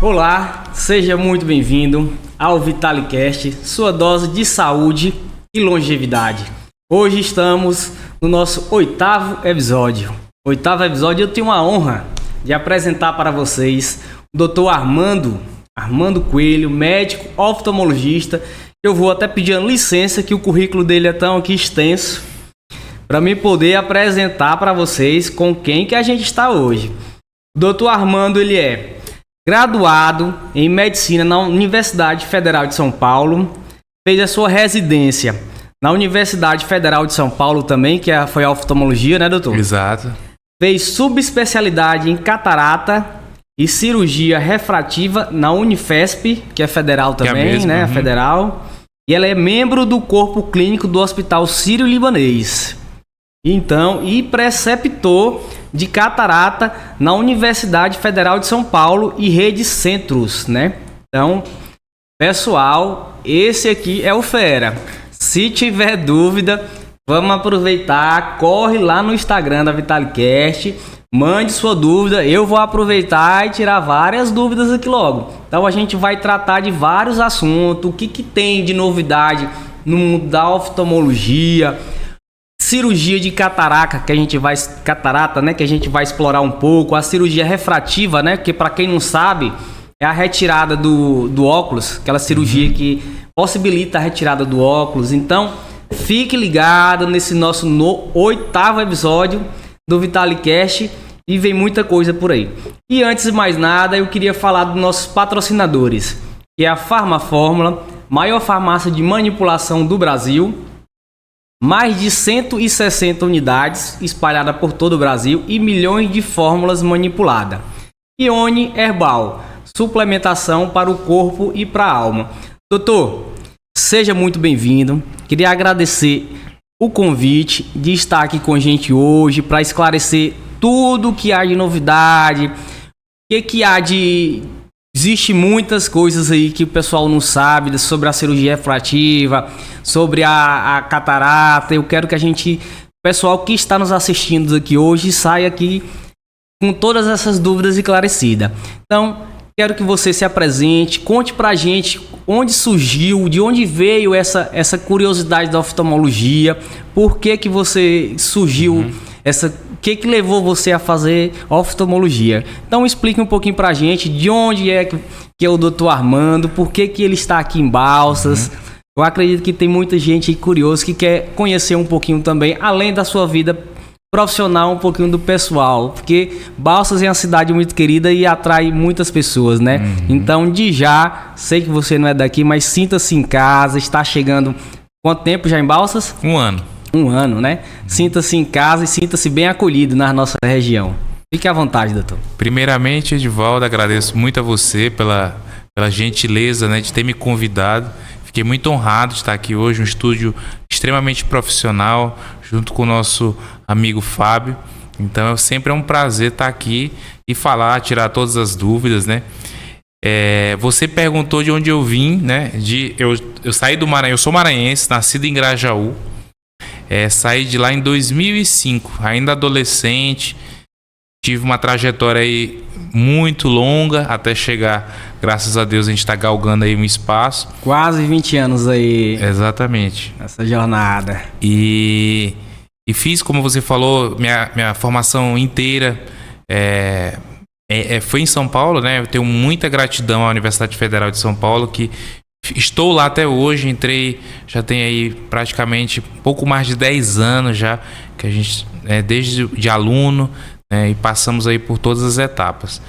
Olá, seja muito bem-vindo ao VitaliCast, sua dose de saúde e longevidade. Hoje estamos no nosso oitavo episódio. Eu tenho a honra de apresentar para vocês o Dr. Armando Coelho, médico oftalmologista. Eu vou até pedir licença que o currículo dele é tão aqui extenso para mim poder apresentar para vocês com quem que a gente está hoje. O Dr. Armando, ele é graduado em Medicina na Universidade Federal de São Paulo, fez a sua residência na Universidade Federal de São Paulo também, que foi a oftalmologia, né, doutor? Exato. Fez subespecialidade em catarata e cirurgia refrativa na Unifesp, que é federal também, né, a federal. E ela é membro do corpo clínico do Hospital Sírio-Libanês. Então, e preceptor de catarata na Universidade Federal de São Paulo e Rede Centros, né? Então, pessoal, esse aqui é o fera. Se tiver dúvida, vamos aproveitar, corre lá no Instagram da VitaliCast, mande sua dúvida, eu vou aproveitar e tirar várias dúvidas aqui logo. Então a gente vai tratar de vários assuntos, o que tem de novidade no mundo da oftalmologia, cirurgia de catarata, que a gente vai explorar um pouco, a cirurgia refrativa, né, que para quem não sabe, é a retirada do óculos, aquela cirurgia que possibilita a retirada do óculos. Então, fique ligado nesse nosso oitavo episódio do VitaliCast e vem muita coisa por aí. E antes de mais nada, eu queria falar dos nossos patrocinadores, que é a Farmafórmula, maior farmácia de manipulação do Brasil, mais de 160 unidades espalhadas por todo o Brasil e milhões de fórmulas manipuladas. Ione Herbal, suplementação para o corpo e para a alma. Doutor, seja muito bem-vindo. Queria agradecer o convite de estar aqui com a gente hoje para esclarecer tudo que há de novidade, o que há de... Existem muitas coisas aí que o pessoal não sabe sobre a cirurgia refrativa, sobre a catarata. Eu quero que o pessoal que está nos assistindo aqui hoje saia aqui com todas essas dúvidas esclarecidas. Então, quero que você se apresente, conte pra gente onde surgiu, de onde veio essa curiosidade da oftalmologia, por que você surgiu, o que levou você a fazer oftalmologia. Então explique um pouquinho pra gente de onde é que é o Dr. Armando, por que ele está aqui em Balsas. Eu acredito que tem muita gente aí curiosa que quer conhecer um pouquinho também, além da sua vida profissional, um pouquinho do pessoal, porque Balsas é uma cidade muito querida e atrai muitas pessoas, né? Então, de já, sei que você não é daqui, mas sinta-se em casa, está chegando... Quanto tempo já em Balsas? 1 ano. 1 ano, né? Sinta-se em casa e sinta-se bem acolhido na nossa região. Fique à vontade, doutor. Primeiramente, Edivaldo, agradeço muito a você pela gentileza, né, de ter me convidado. Fiquei muito honrado de estar aqui hoje, um estúdio extremamente profissional, junto com o nosso amigo Fábio. Então, sempre é um prazer estar aqui e falar, tirar todas as dúvidas, né? Você perguntou de onde eu vim, né? Eu saí do Maranhão, eu sou maranhense, nascido em Grajaú. Saí de lá em 2005, ainda adolescente. Tive uma trajetória aí muito longa até chegar, graças a Deus, a gente está galgando aí um espaço. Quase 20 anos aí. Exatamente. Essa jornada. E fiz, como você falou, minha formação inteira foi em São Paulo, né? Eu tenho muita gratidão à Universidade Federal de São Paulo, que estou lá até hoje. Entrei, já tem aí praticamente pouco mais de 10 anos já, que a gente, desde de aluno, e passamos aí por todas as etapas.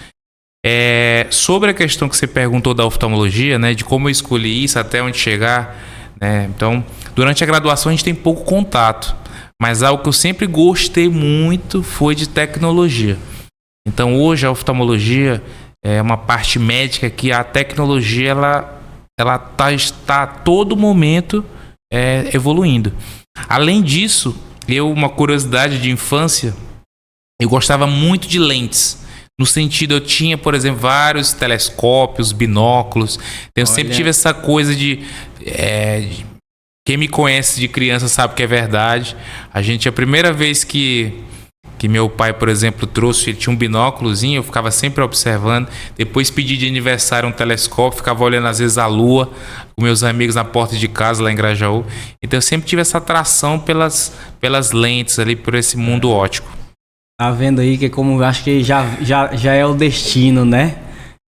Sobre a questão que você perguntou da oftalmologia, né, de como eu escolhi isso, até onde chegar, né? Então, durante a graduação a gente tem pouco contato, mas algo que eu sempre gostei muito foi de tecnologia. Então, hoje a oftalmologia é uma parte médica que a tecnologia ela está a todo momento evoluindo. Além disso, uma curiosidade de infância, eu gostava muito de lentes. No sentido, eu tinha, por exemplo, vários telescópios, binóculos. Eu sempre tive essa coisa de quem me conhece de criança sabe que é verdade. A primeira vez que que meu pai, por exemplo, trouxe, ele tinha um binóculozinho, eu ficava sempre observando. Depois pedi de aniversário um telescópio, ficava olhando às vezes a lua com meus amigos na porta de casa lá em Grajaú. Então eu sempre tive essa atração pelas lentes ali, por esse mundo óptico. Tá vendo aí que como acho que já é o destino, né?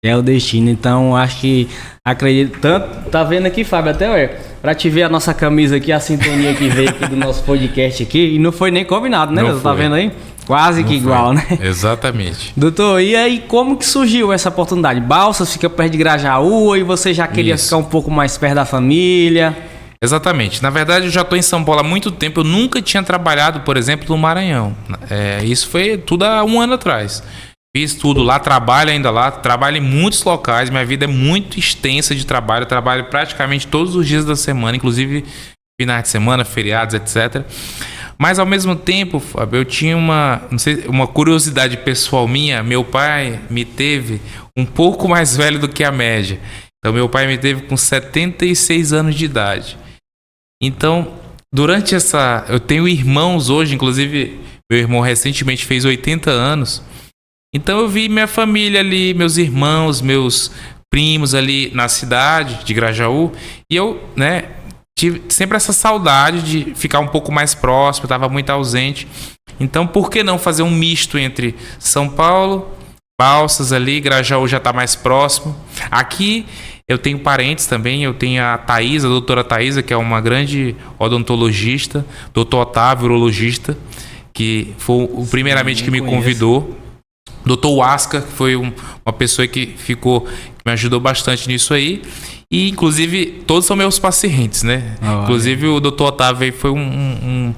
É o destino, então acho que acredito tanto. Tá vendo aqui, Fábio, até pra te ver a nossa camisa aqui, a sintonia que veio aqui do nosso podcast aqui, e não foi nem combinado, né? Tá vendo aí? Quase que igual, né? Exatamente. Doutor, e aí como que surgiu essa oportunidade? Balsas fica perto de Grajaú e você já queria ficar um pouco mais perto da família? Exatamente. Na verdade, eu já estou em São Paulo há muito tempo. Eu nunca tinha trabalhado, por exemplo, no Maranhão. Isso foi tudo há um ano atrás. Fiz tudo lá, trabalho ainda lá, trabalho em muitos locais. Minha vida é muito extensa de trabalho. Eu trabalho praticamente todos os dias da semana, inclusive finais de semana, feriados, etc. Mas ao mesmo tempo, Fábio, eu tinha uma curiosidade pessoal minha. Meu pai me teve um pouco mais velho do que a média. Então, meu pai me teve com 76 anos de idade. Então, durante eu tenho irmãos hoje, inclusive meu irmão recentemente fez 80 anos. Então eu vi minha família ali, meus irmãos, meus primos ali na cidade de Grajaú. E eu, tive sempre essa saudade de ficar um pouco mais próximo, estava muito ausente. Então por que não fazer um misto entre São Paulo, Balsas ali, Grajaú já está mais próximo. Aqui eu tenho parentes também, eu tenho a Thaisa, a doutora Thaisa, que é uma grande odontologista, doutor Otávio, urologista, que foi o primeiramente que me convidou. Doutor Huasca, que foi uma pessoa que me ajudou bastante nisso aí. E, inclusive, todos são meus pacientes, né? Inclusive, o doutor Otávio foi um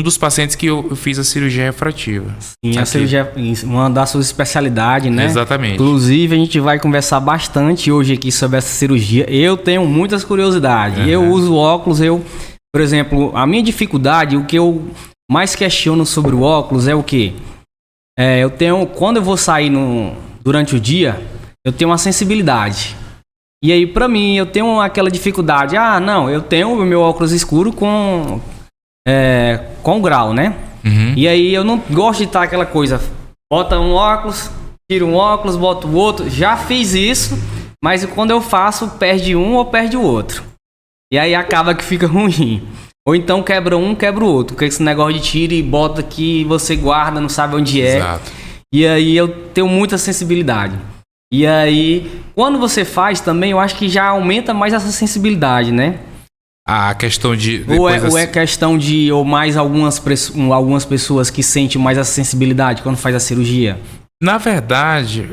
dos pacientes que eu fiz a cirurgia refrativa. Sim, a cirurgia é uma das suas especialidades, né? Exatamente. Inclusive, a gente vai conversar bastante hoje aqui sobre essa cirurgia. Eu tenho muitas curiosidades. Uhum. Eu uso óculos, por exemplo, a minha dificuldade, o que eu mais questiono sobre o óculos é o quê? Quando eu vou sair durante o dia, eu tenho uma sensibilidade. E aí, pra mim, eu tenho aquela dificuldade. Eu tenho o meu óculos escuro com grau, né? Uhum. E aí, eu não gosto de estar aquela coisa. Bota um óculos, tira um óculos, bota o outro. Já fiz isso, mas quando eu faço, perde um ou perde o outro. E aí, acaba que fica ruim. Ou então quebra um, quebra o outro. Porque esse negócio de tira e bota que você guarda, não sabe onde é. Exato. E aí eu tenho muita sensibilidade. E aí, quando você faz também, eu acho que já aumenta mais essa sensibilidade, né? A questão de... Ou é questão de... Ou mais algumas pessoas que sentem mais essa sensibilidade quando faz a cirurgia? Na verdade,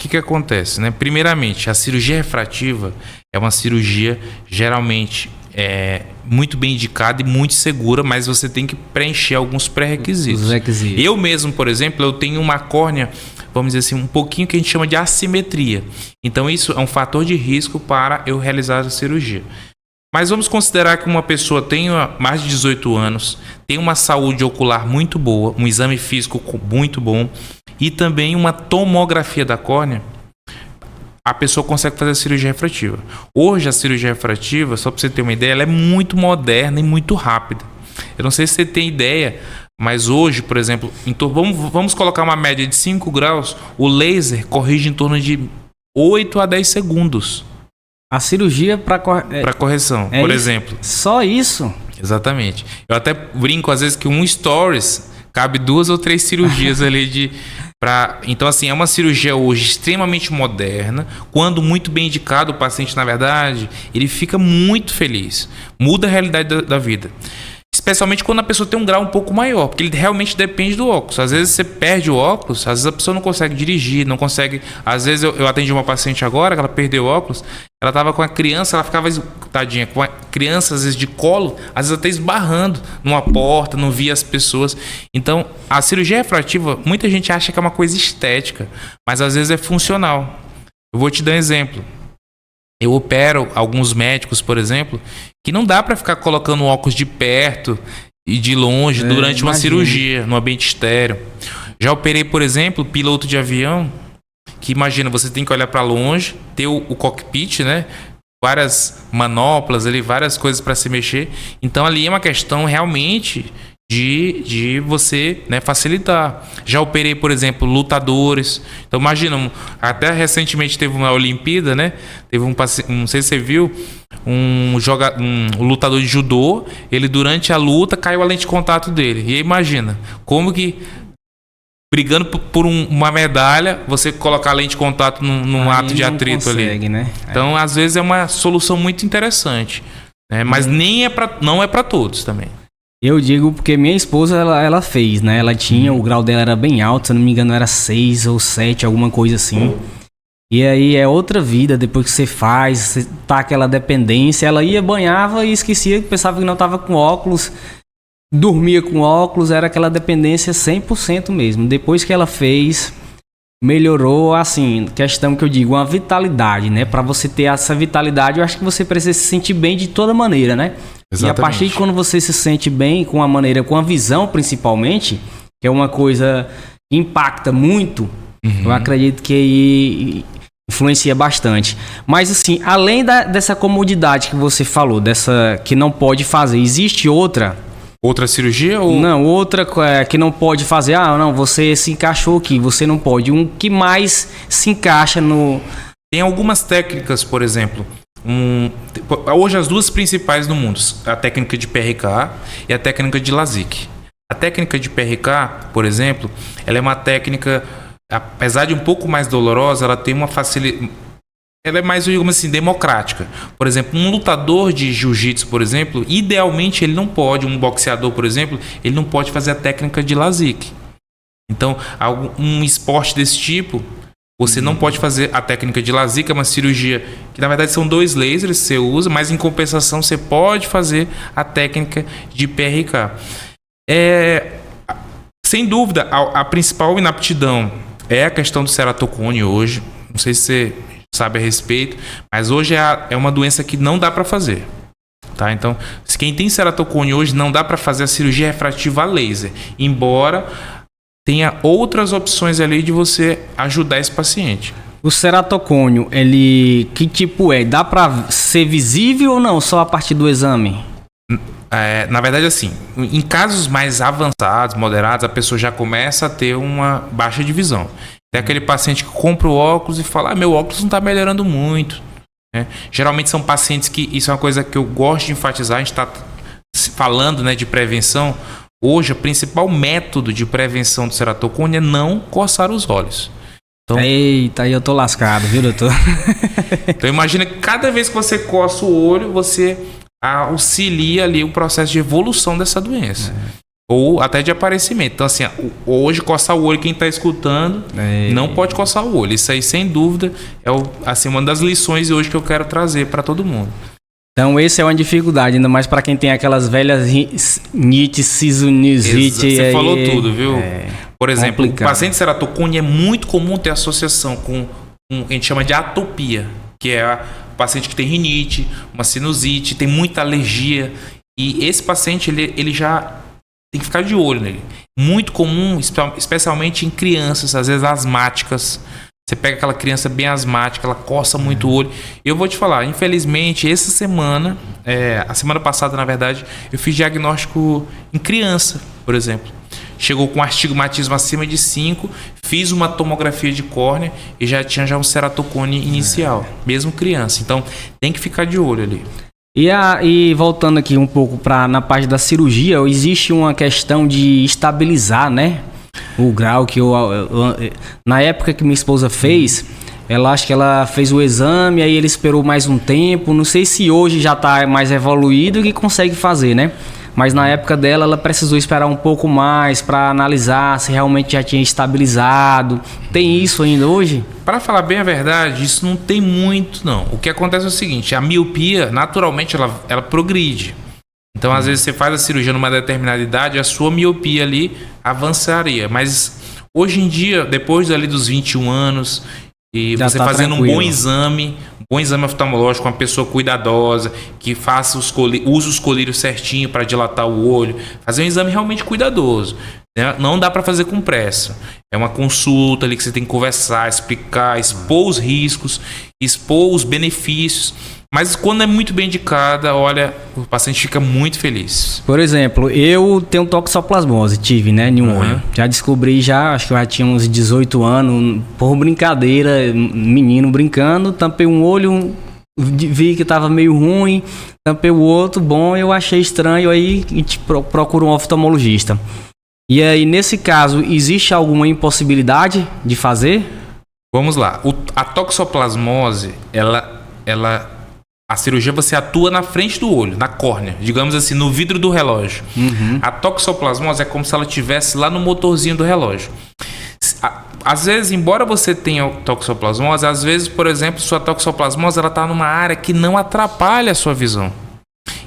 o que acontece, né? Primeiramente, a cirurgia refrativa é uma cirurgia geralmente... muito bem indicada e muito segura, mas você tem que preencher alguns pré-requisitos. Eu mesmo, por exemplo, eu tenho uma córnea, vamos dizer assim, um pouquinho que a gente chama de assimetria. Então isso é um fator de risco para eu realizar a cirurgia. Mas vamos considerar que uma pessoa tenha mais de 18 anos, tem uma saúde ocular muito boa, um exame físico muito bom e também uma tomografia da córnea. A pessoa consegue fazer a cirurgia refrativa. Hoje a cirurgia refrativa, só para você ter uma ideia, ela é muito moderna e muito rápida. Eu não sei se você tem ideia, mas hoje, por exemplo, vamos colocar uma média de 5 graus, o laser corrige em torno de 8 a 10 segundos. A cirurgia para correção, por exemplo. Só isso? Exatamente. Eu até brinco às vezes que um stories cabe 2 ou 3 cirurgias ali Então, assim, é uma cirurgia hoje extremamente moderna. Quando muito bem indicado, o paciente, na verdade, ele fica muito feliz. Muda a realidade da vida. Especialmente quando a pessoa tem um grau um pouco maior, porque ele realmente depende do óculos. Às vezes você perde o óculos, às vezes a pessoa não consegue dirigir, não consegue... Às vezes eu atendi uma paciente agora, que ela perdeu o óculos, ela estava com a criança, ela ficava, tadinha, com a criança às vezes de colo, às vezes até esbarrando numa porta, não via as pessoas. Então, a cirurgia refrativa, muita gente acha que é uma coisa estética, mas às vezes é funcional. Eu vou te dar um exemplo. Eu opero alguns médicos, por exemplo, que não dá para ficar colocando óculos de perto e de longe durante uma cirurgia, no ambiente estéreo. Já operei, por exemplo, piloto de avião, que imagina, você tem que olhar para longe, ter o cockpit, né? Várias manoplas ali, várias coisas para se mexer. Então ali é uma questão realmente de você, né, facilitar. Já operei, por exemplo, lutadores. Então imagina, até recentemente teve uma Olimpíada, né? Teve não sei se você viu, um lutador de judô, ele durante a luta caiu a lente de contato dele. E aí imagina, como que brigando por uma medalha, você colocar a lente de contato num ato de atrito consegue, ali. Né? Então, às vezes é uma solução muito interessante, né? Mas não é para todos também. Eu digo porque minha esposa, ela fez, né? Ela tinha, o grau dela era bem alto, se não me engano era 6 ou 7, alguma coisa assim. E aí é outra vida, depois que você faz, você tá aquela dependência. Ela ia, banhava e esquecia, pensava que não tava com óculos, dormia com óculos, era aquela dependência 100% mesmo. Depois que ela fez, melhorou, assim, questão que eu digo, uma vitalidade, né? Pra você ter essa vitalidade, eu acho que você precisa se sentir bem de toda maneira, né? Exatamente. E a partir de quando você se sente bem com a maneira, com a visão principalmente, que é uma coisa que impacta muito, eu acredito que influencia bastante. Mas assim, além dessa comodidade que você falou, dessa que não pode fazer, existe outra cirurgia ou... Não, outra que não pode fazer. Não, você se encaixou aqui, você não pode. Um que mais se encaixa no... Tem algumas técnicas, por exemplo... Hoje as duas principais no mundo, a técnica de PRK e a técnica de LASIK. A técnica de PRK, por exemplo, ela é uma técnica, apesar de um pouco mais dolorosa, ela tem uma facilidade, ela é mais, digamos assim, democrática. Por exemplo, um lutador de jiu-jitsu, por exemplo, idealmente ele não pode, um boxeador, por exemplo, ele não pode fazer a técnica de LASIK. Então, um esporte desse tipo, você não pode fazer a técnica de LASIK, é uma cirurgia que na verdade são 2 lasers que você usa, mas em compensação você pode fazer a técnica de PRK. Sem dúvida, a principal inaptidão é a questão do ceratocone hoje. Não sei se você sabe a respeito, mas hoje é uma doença que não dá para fazer. Tá? Então, quem tem ceratocone hoje não dá para fazer a cirurgia refrativa a laser, embora tenha outras opções ali de você ajudar esse paciente. O ceratocônio, ele que tipo é? Dá para ser visível ou não, só a partir do exame? Na verdade, assim, em casos mais avançados, moderados, a pessoa já começa a ter uma baixa de visão. Tem aquele paciente que compra o óculos e fala, meu óculos não está melhorando muito. Né? Geralmente são pacientes que, isso é uma coisa que eu gosto de enfatizar, a gente está falando, né, de prevenção. Hoje, o principal método de prevenção do ceratocone é não coçar os olhos. Então, eita, aí eu tô lascado, viu, doutor? Então, imagina que cada vez que você coça o olho, você auxilia ali o processo de evolução dessa doença. Ou até de aparecimento. Então, assim, hoje, coçar o olho, quem está escutando, não pode coçar o olho. Isso aí, sem dúvida, é assim, uma das lições hoje que eu quero trazer para todo mundo. Então, essa é uma dificuldade, ainda mais para quem tem aquelas velhas rinite, sinusite. Você falou tudo, viu? Por exemplo, complicado. O paciente ceratocone é muito comum ter associação com a gente chama de atopia, que é o paciente que tem rinite, uma sinusite, tem muita alergia. E esse paciente, ele já tem que ficar de olho nele. Muito comum, especialmente em crianças, às vezes asmáticas. Você pega aquela criança bem asmática, ela coça muito o olho. Eu vou te falar, infelizmente, essa semana, a semana passada, na verdade, eu fiz diagnóstico em criança, por exemplo. Chegou com astigmatismo acima de 5, fiz uma tomografia de córnea e já tinha um ceratocone inicial, mesmo criança. Então, tem que ficar de olho ali. E voltando aqui um pouco na parte da cirurgia, existe uma questão de estabilizar, né? O grau que na época que minha esposa fez, acho que ela fez o exame, aí ele esperou mais um tempo. Não sei se hoje já está mais evoluído e que consegue fazer, né? Mas na época dela, ela precisou esperar um pouco mais para analisar se realmente já tinha estabilizado. Tem isso ainda hoje? Para falar bem a verdade, isso não tem muito, não. O que acontece é o seguinte, a miopia, naturalmente, ela progride. Então, às vezes, você faz a cirurgia numa determinada idade, a sua miopia ali avançaria. Mas, hoje em dia, depois ali dos 21 anos, e já você tá fazendo tranquilo. Um bom exame oftalmológico, uma pessoa cuidadosa, que faça use os colírios certinho para dilatar o olho, fazer um exame realmente cuidadoso. Né? Não dá para fazer com pressa. É uma consulta ali que você tem que conversar, explicar, expor os riscos, expor os benefícios. Mas quando é muito bem indicada, olha, o paciente fica muito feliz. Por exemplo, eu tenho toxoplasmose, tive, né, em um olho. Já descobri acho que eu já tinha uns 18 anos, por brincadeira, menino brincando, tampei um olho, vi que tava meio ruim, tampei o outro, bom, eu achei estranho, aí procuro um oftalmologista. E aí, nesse caso, existe alguma impossibilidade de fazer? Vamos lá. A toxoplasmose, a cirurgia você atua na frente do olho, na córnea, digamos assim, no vidro do relógio. A toxoplasmose é como se ela estivesse lá no motorzinho do relógio. Às vezes, embora você tenha toxoplasmose, às vezes, por exemplo, sua toxoplasmose ela está numa área que não atrapalha a sua visão.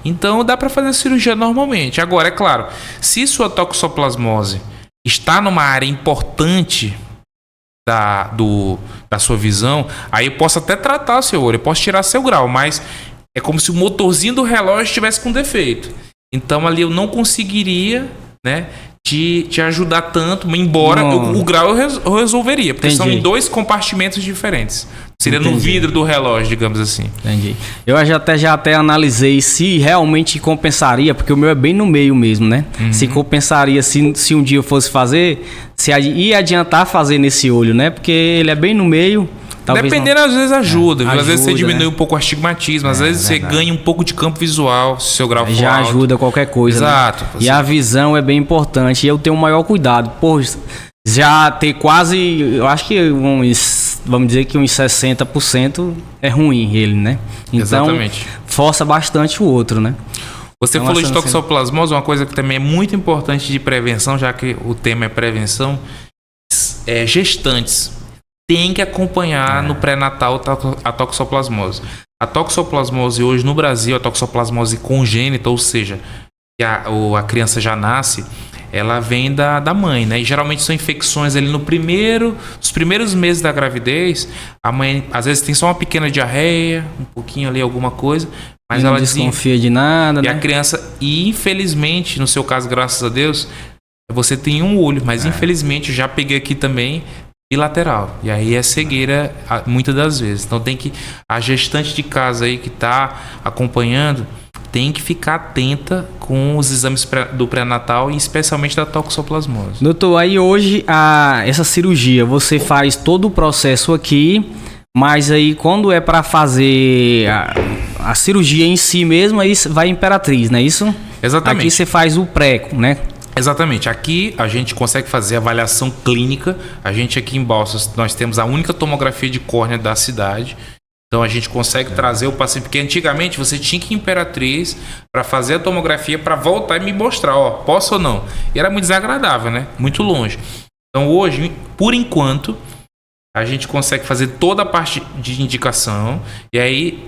Então, dá para fazer a cirurgia normalmente. Agora, é claro, se sua toxoplasmose está numa área importante da sua visão, aí eu posso até tratar o seu olho, eu posso tirar seu grau, mas é como se o motorzinho do relógio estivesse com defeito. Então ali eu não conseguiria, né, te ajudar tanto, embora o grau eu resolveria, porque são em 2 compartimentos diferentes. Seria no vidro do relógio, digamos assim. Entendi. Eu já até analisei se realmente compensaria, porque o meu é bem no meio mesmo, né? Se compensaria se um dia eu fosse fazer, se ia adiantar fazer nesse olho, né? Porque ele é bem no meio. Dependendo, às vezes ajuda. Às vezes você diminui um pouco o astigmatismo, às vezes você ganha um pouco de campo visual, se seu grau for já alto. Ajuda qualquer coisa. Exato. Né? E a visão é bem importante. E eu tenho o maior cuidado. Pô, já ter quase, eu acho que vamos dizer que uns 60% é ruim ele, né? Então, exatamente. Força bastante o outro, né? Você falou de toxoplasmose, uma coisa que também é muito importante de prevenção, já que o tema é prevenção, gestantes. Tem que acompanhar no pré-natal a toxoplasmose. A toxoplasmose hoje no Brasil, a toxoplasmose congênita, ou seja, que a criança já nasce, ela vem da mãe, né? E geralmente são infecções ali nos primeiros meses da gravidez. A mãe, às vezes, tem só uma pequena diarreia, um pouquinho ali, alguma coisa, mas ela desconfia de nada, né? E a criança, e infelizmente, no seu caso, graças a Deus, você tem um olho, mas infelizmente eu já peguei aqui também bilateral. E aí é cegueira muitas das vezes. Então a gestante de casa aí que está acompanhando tem que ficar atenta com os exames do pré-natal e especialmente da toxoplasmose. Doutor, aí hoje essa cirurgia, você faz todo o processo aqui, mas aí quando é para fazer a cirurgia em si mesmo, aí vai Imperatriz, não é isso? Exatamente. Aqui você faz o pré, né? Exatamente. Aqui a gente consegue fazer avaliação clínica. A gente aqui em Balsas, nós temos a única tomografia de córnea da cidade. Então a gente consegue trazer o paciente, porque antigamente você tinha que ir em Imperatriz para fazer a tomografia para voltar e me mostrar, posso ou não. E era muito desagradável, né? Muito longe. Então hoje, por enquanto, a gente consegue fazer toda a parte de indicação. E aí,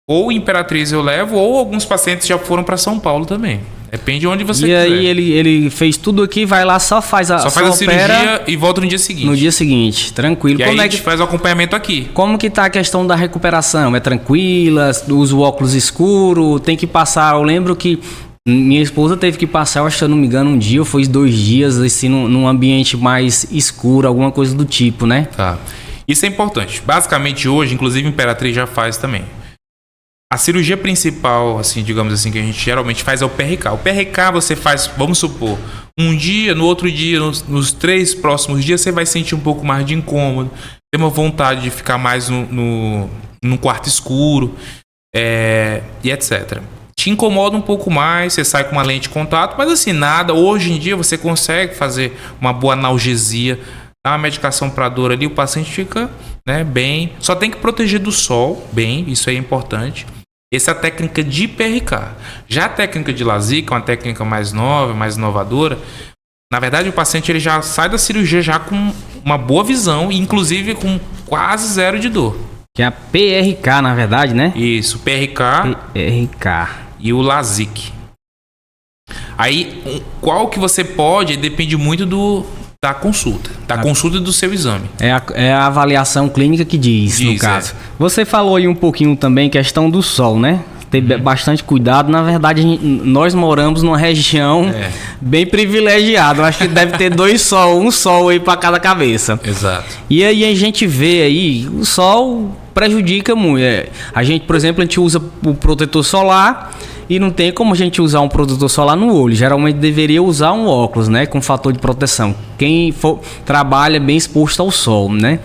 ou Imperatriz eu levo, ou alguns pacientes já foram para São Paulo também. Depende de onde você quiser. E aí ele fez tudo aqui, vai lá, só faz a cirurgia e volta no dia seguinte. No dia seguinte, tranquilo. E aí a gente faz o acompanhamento aqui. Como que tá a questão da recuperação? É tranquila? Usa o óculos escuro? Tem que passar? Eu lembro que minha esposa teve que passar, eu acho que eu não me engano, um dia ou foi 2 dias, assim, num ambiente mais escuro, alguma coisa do tipo, né? Tá. Isso é importante. Basicamente hoje, inclusive Imperatriz já faz também. A cirurgia principal, assim, digamos assim, que a gente geralmente faz é o PRK. O PRK você faz, vamos supor, um dia, no outro dia, nos 3 próximos dias, você vai sentir um pouco mais de incômodo, tem uma vontade de ficar mais num quarto escuro, e etc. Te incomoda um pouco mais, você sai com uma lente de contato, mas assim, nada. Hoje em dia você consegue fazer uma boa analgesia, dá uma medicação para dor ali, o paciente fica, né, bem. Só tem que proteger do sol, bem, isso é importante. Essa é a técnica de PRK. Já a técnica de LASIK, que é uma técnica mais nova, mais inovadora, na verdade o paciente ele já sai da cirurgia já com uma boa visão, inclusive com quase 0 de dor. Que é a PRK, na verdade, né? Isso, PRK e o LASIK. Aí, qual que você pode, depende muito da consulta, consulta do seu exame. É a avaliação clínica que diz no caso. Você falou aí um pouquinho também questão do sol, né? ter bastante cuidado. Na verdade, nós moramos numa região bem privilegiada. Eu acho que deve ter um sol aí para cada cabeça. Exato. E aí a gente vê aí, o sol prejudica muito. A gente, por exemplo, a gente usa o protetor solar e não tem como a gente usar um protetor solar no olho. Geralmente deveria usar um óculos, né, com fator de proteção. Quem trabalha bem exposto ao sol, né?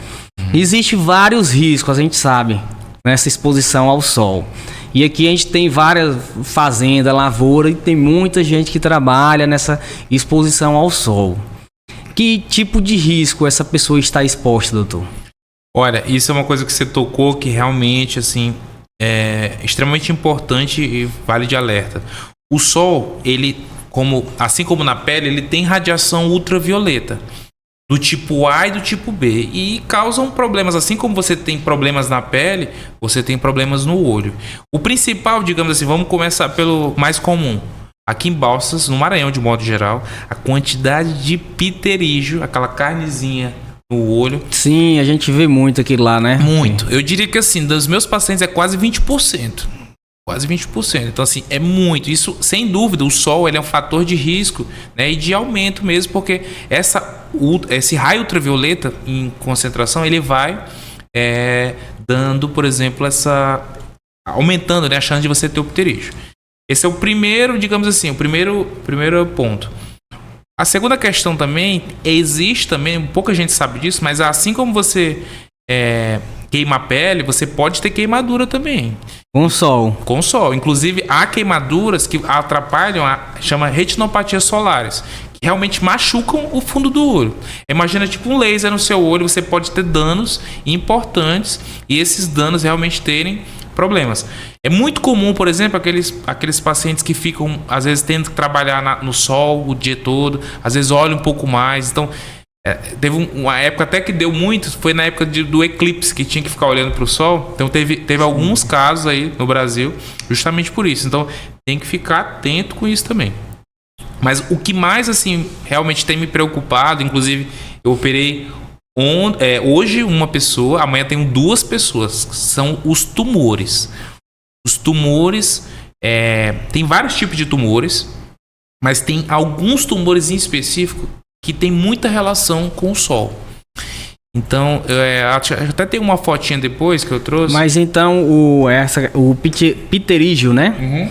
Existem vários riscos, a gente sabe, nessa exposição ao sol. E aqui a gente tem várias fazendas, lavoura, e tem muita gente que trabalha nessa exposição ao sol. Que tipo de risco essa pessoa está exposta, doutor? Olha, isso é uma coisa que você tocou que realmente, assim, é extremamente importante e vale de alerta. O sol, ele, assim como na pele, ele tem radiação ultravioleta, do tipo A e do tipo B, e causam problemas. Assim como você tem problemas na pele, você tem problemas no olho. O principal, digamos assim, vamos começar pelo mais comum. Aqui em Balsas, no Maranhão de modo geral, a quantidade de pterígio, aquela carnezinha no olho. Sim, a gente vê muito aqui lá, né? Muito. Eu diria que assim, dos meus pacientes é quase 20%. Quase 20%. Então, assim, é muito. Isso, sem dúvida, o sol ele é um fator de risco, né, e de aumento mesmo, porque esse raio ultravioleta em concentração, ele vai dando, por exemplo, aumentando, né, a chance de você ter o pterígio. Esse é o primeiro, digamos assim, o primeiro ponto. A segunda questão também, existe também, pouca gente sabe disso, mas assim como você queima a pele, você pode ter queimadura também. Com sol. Com sol. Inclusive, há queimaduras que atrapalham, chama retinopatias solares, que realmente machucam o fundo do olho. Imagina tipo um laser no seu olho, você pode ter danos importantes e esses danos realmente terem problemas. É muito comum, por exemplo, aqueles pacientes que ficam, às vezes, tendo que trabalhar no sol o dia todo, às vezes olham um pouco mais. Então, teve uma época até que deu muito, foi na época do eclipse, que tinha que ficar olhando para o sol. Então, teve alguns casos aí no Brasil, justamente por isso. Então, tem que ficar atento com isso também. Mas o que mais, assim, realmente tem me preocupado, inclusive, eu operei hoje uma pessoa, amanhã tenho 2 pessoas, que são os tumores. Os tumores, tem vários tipos de tumores, mas tem alguns tumores em específico que tem muita relação com o sol. Então, até tem uma fotinha depois que eu trouxe. Mas então, o pterígio, né? Uhum.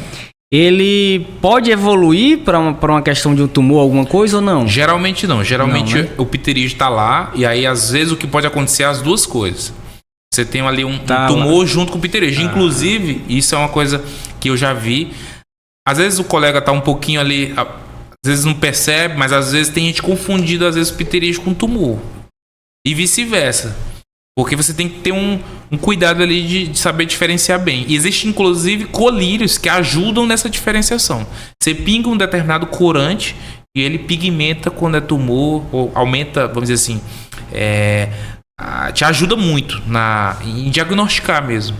Ele pode evoluir para uma questão de um tumor, alguma coisa ou não? Geralmente não. Geralmente não, né? O pterígio está lá e aí às vezes o que pode acontecer é as duas coisas. Você tem ali um tumor lá junto com o pterígio. Inclusive, isso é uma coisa que eu já vi. Às vezes o colega está um pouquinho ali, às vezes não percebe, mas às vezes tem gente confundido às vezes o pterígio com tumor. E vice-versa. Porque você tem que ter um cuidado ali de saber diferenciar bem. E existe, inclusive, colírios que ajudam nessa diferenciação. Você pinga um determinado corante e ele pigmenta quando é tumor, ou aumenta, vamos dizer assim, te ajuda muito em diagnosticar mesmo.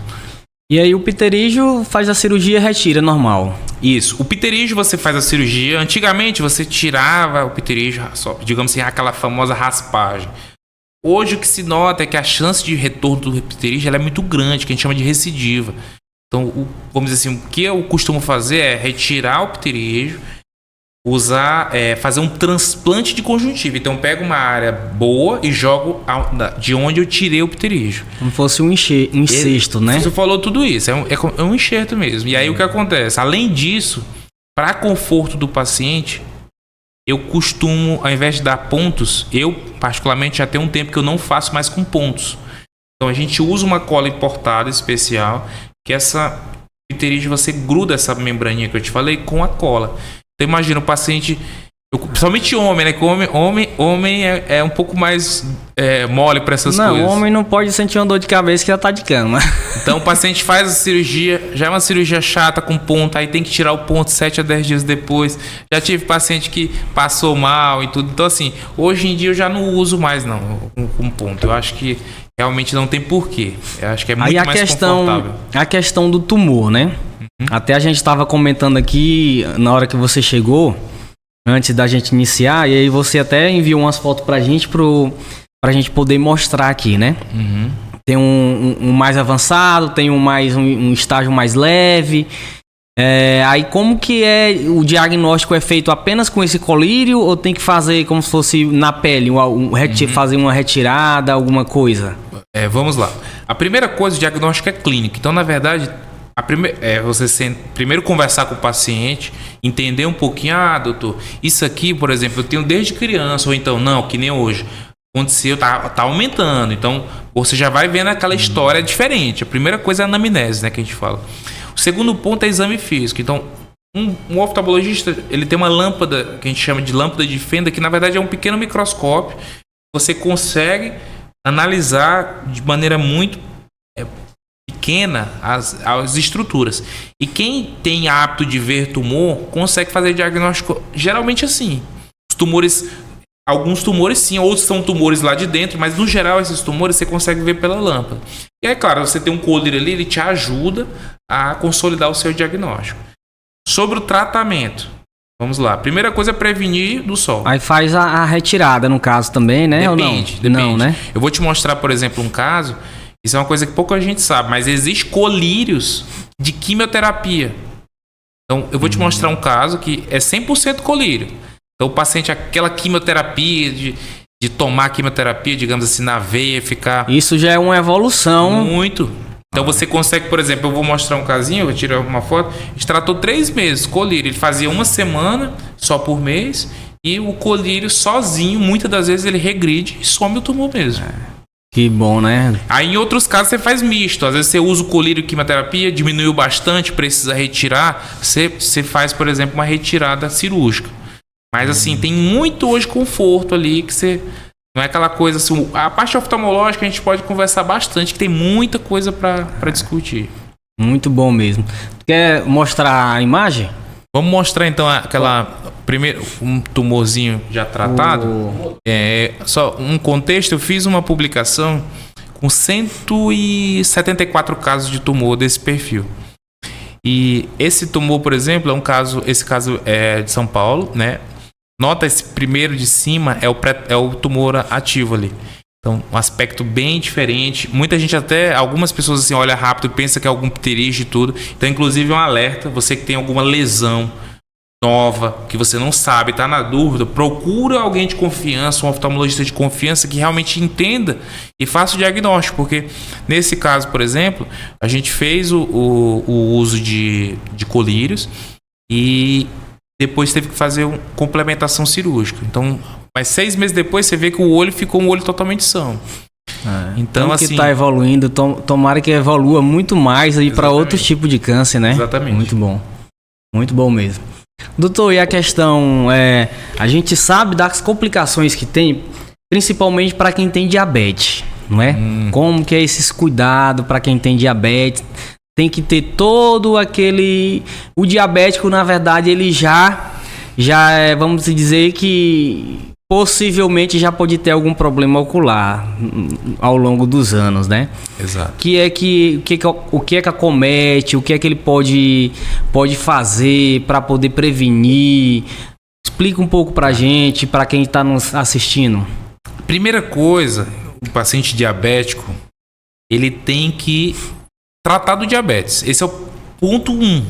E aí o pterígio faz a cirurgia e retira, normal. Isso. O pterígio você faz a cirurgia. Antigamente você tirava o pterígio, digamos assim, aquela famosa raspagem. Hoje o que se nota é que a chance de retorno do pterígio ela é muito grande, que a gente chama de recidiva. Então, vamos dizer assim, o que eu costumo fazer é retirar o pterígio, fazer um transplante de conjuntiva. Então, eu pego uma área boa e jogo de onde eu tirei o pterígio. Como se fosse um enxerto, né? Você falou tudo isso, é um enxerto mesmo. E aí o que acontece? Além disso, para conforto do paciente, eu costumo, ao invés de dar pontos, eu particularmente já tenho um tempo que eu não faço mais com pontos. Então a gente usa uma cola importada especial, que essa pterígio você gruda essa membraninha que eu te falei com a cola. Então imagina o paciente, principalmente homem, né? Que homem é um pouco mais mole para essas coisas. Não, homem não pode sentir uma dor de cabeça que já tá de cama. Então o paciente faz a cirurgia, já é uma cirurgia chata com ponto, aí tem que tirar o ponto 7 a 10 dias depois. Já tive paciente que passou mal e tudo. Então assim, hoje em dia eu já não uso mais não com ponto. Eu acho que realmente não tem porquê. Eu acho que é muito mais confortável. A questão do tumor, né? Uhum. Até a gente estava comentando aqui na hora que você chegou, antes da gente iniciar, e aí você até enviou umas fotos pra gente, pra gente poder mostrar aqui, né? Uhum. Tem um mais avançado, tem um estágio mais leve. Aí como que o diagnóstico é feito apenas com esse colírio ou tem que fazer como se fosse na pele, fazer uma retirada, alguma coisa? Vamos lá. A primeira coisa, o diagnóstico é clínico. Então, na verdade, você primeiro conversar com o paciente, entender um pouquinho, doutor, isso aqui, por exemplo, eu tenho desde criança, ou então, não, que nem hoje. Aconteceu, tá aumentando. Então, você já vai vendo aquela história diferente. A primeira coisa é a anamnese, né, que a gente fala. O segundo ponto é exame físico. Então, um oftalmologista, ele tem uma lâmpada, que a gente chama de lâmpada de fenda, que na verdade é um pequeno microscópio. Você consegue analisar de maneira muito pequena as estruturas. E quem tem hábito de ver tumor, consegue fazer diagnóstico geralmente assim. Os tumores... Alguns tumores sim, outros são tumores lá de dentro, mas no geral esses tumores você consegue ver pela lâmpada. E aí, claro, você tem um colírio ali, ele te ajuda a consolidar o seu diagnóstico. Sobre o tratamento, vamos lá. Primeira coisa é prevenir do sol. Aí faz a retirada no caso também, né? Depende. Não, né? Eu vou te mostrar, por exemplo, um caso, isso é uma coisa que pouca gente sabe, mas existe colírios de quimioterapia. Então, eu vou te mostrar um caso que é 100% colírio. Então, o paciente, aquela quimioterapia, de tomar quimioterapia, digamos assim, na veia, ficar... Isso já é uma evolução. Muito. Então, você consegue, por exemplo, eu vou mostrar um casinho, eu vou tirar uma foto. A gente tratou 3 meses, colírio. Ele fazia 1 semana, só por mês, e o colírio sozinho, muitas das vezes, ele regride e some o tumor mesmo. Que bom, né? Aí, em outros casos, você faz misto. Às vezes, você usa o colírio e quimioterapia, diminuiu bastante, precisa retirar. Você faz, por exemplo, uma retirada cirúrgica. Mas assim, tem muito hoje conforto ali que você... Não é aquela coisa assim... A parte oftalmológica a gente pode conversar bastante, que tem muita coisa para discutir. Muito bom mesmo. Quer mostrar a imagem? Vamos mostrar então primeiro um tumorzinho já tratado. Só um contexto, eu fiz uma publicação com 174 casos de tumor desse perfil. E esse tumor, por exemplo, esse caso é de São Paulo, né? Nota esse primeiro de cima é o tumor ativo ali. Então, um aspecto bem diferente. Muita gente algumas pessoas assim olha rápido e pensa que é algum pterígio e tudo. Então, inclusive, um alerta. Você que tem alguma lesão nova, que você não sabe, está na dúvida, procura alguém de confiança, um oftalmologista de confiança que realmente entenda e faça o diagnóstico. Porque, nesse caso, por exemplo, a gente fez o uso de colírios e... depois teve que fazer uma complementação cirúrgica. Então, mas 6 meses depois, você vê que o olho ficou um olho totalmente são. Então, assim... que está evoluindo, tomara que evolua muito mais aí para outros tipos de câncer, né? Exatamente. Muito bom. Muito bom mesmo. Doutor, e a questão... a gente sabe das complicações que tem, principalmente para quem tem diabetes, não é? Como que é esses cuidados para quem tem diabetes? Tem que ter todo aquele... O diabético, na verdade, ele já vamos dizer que possivelmente já pode ter algum problema ocular ao longo dos anos, né? Exato. O que é que acomete, o que é que ele pode fazer para poder prevenir? Explica um pouco pra gente, para quem está nos assistindo. Primeira coisa, o paciente diabético, ele tem que tratar do diabetes. Esse é o ponto 1.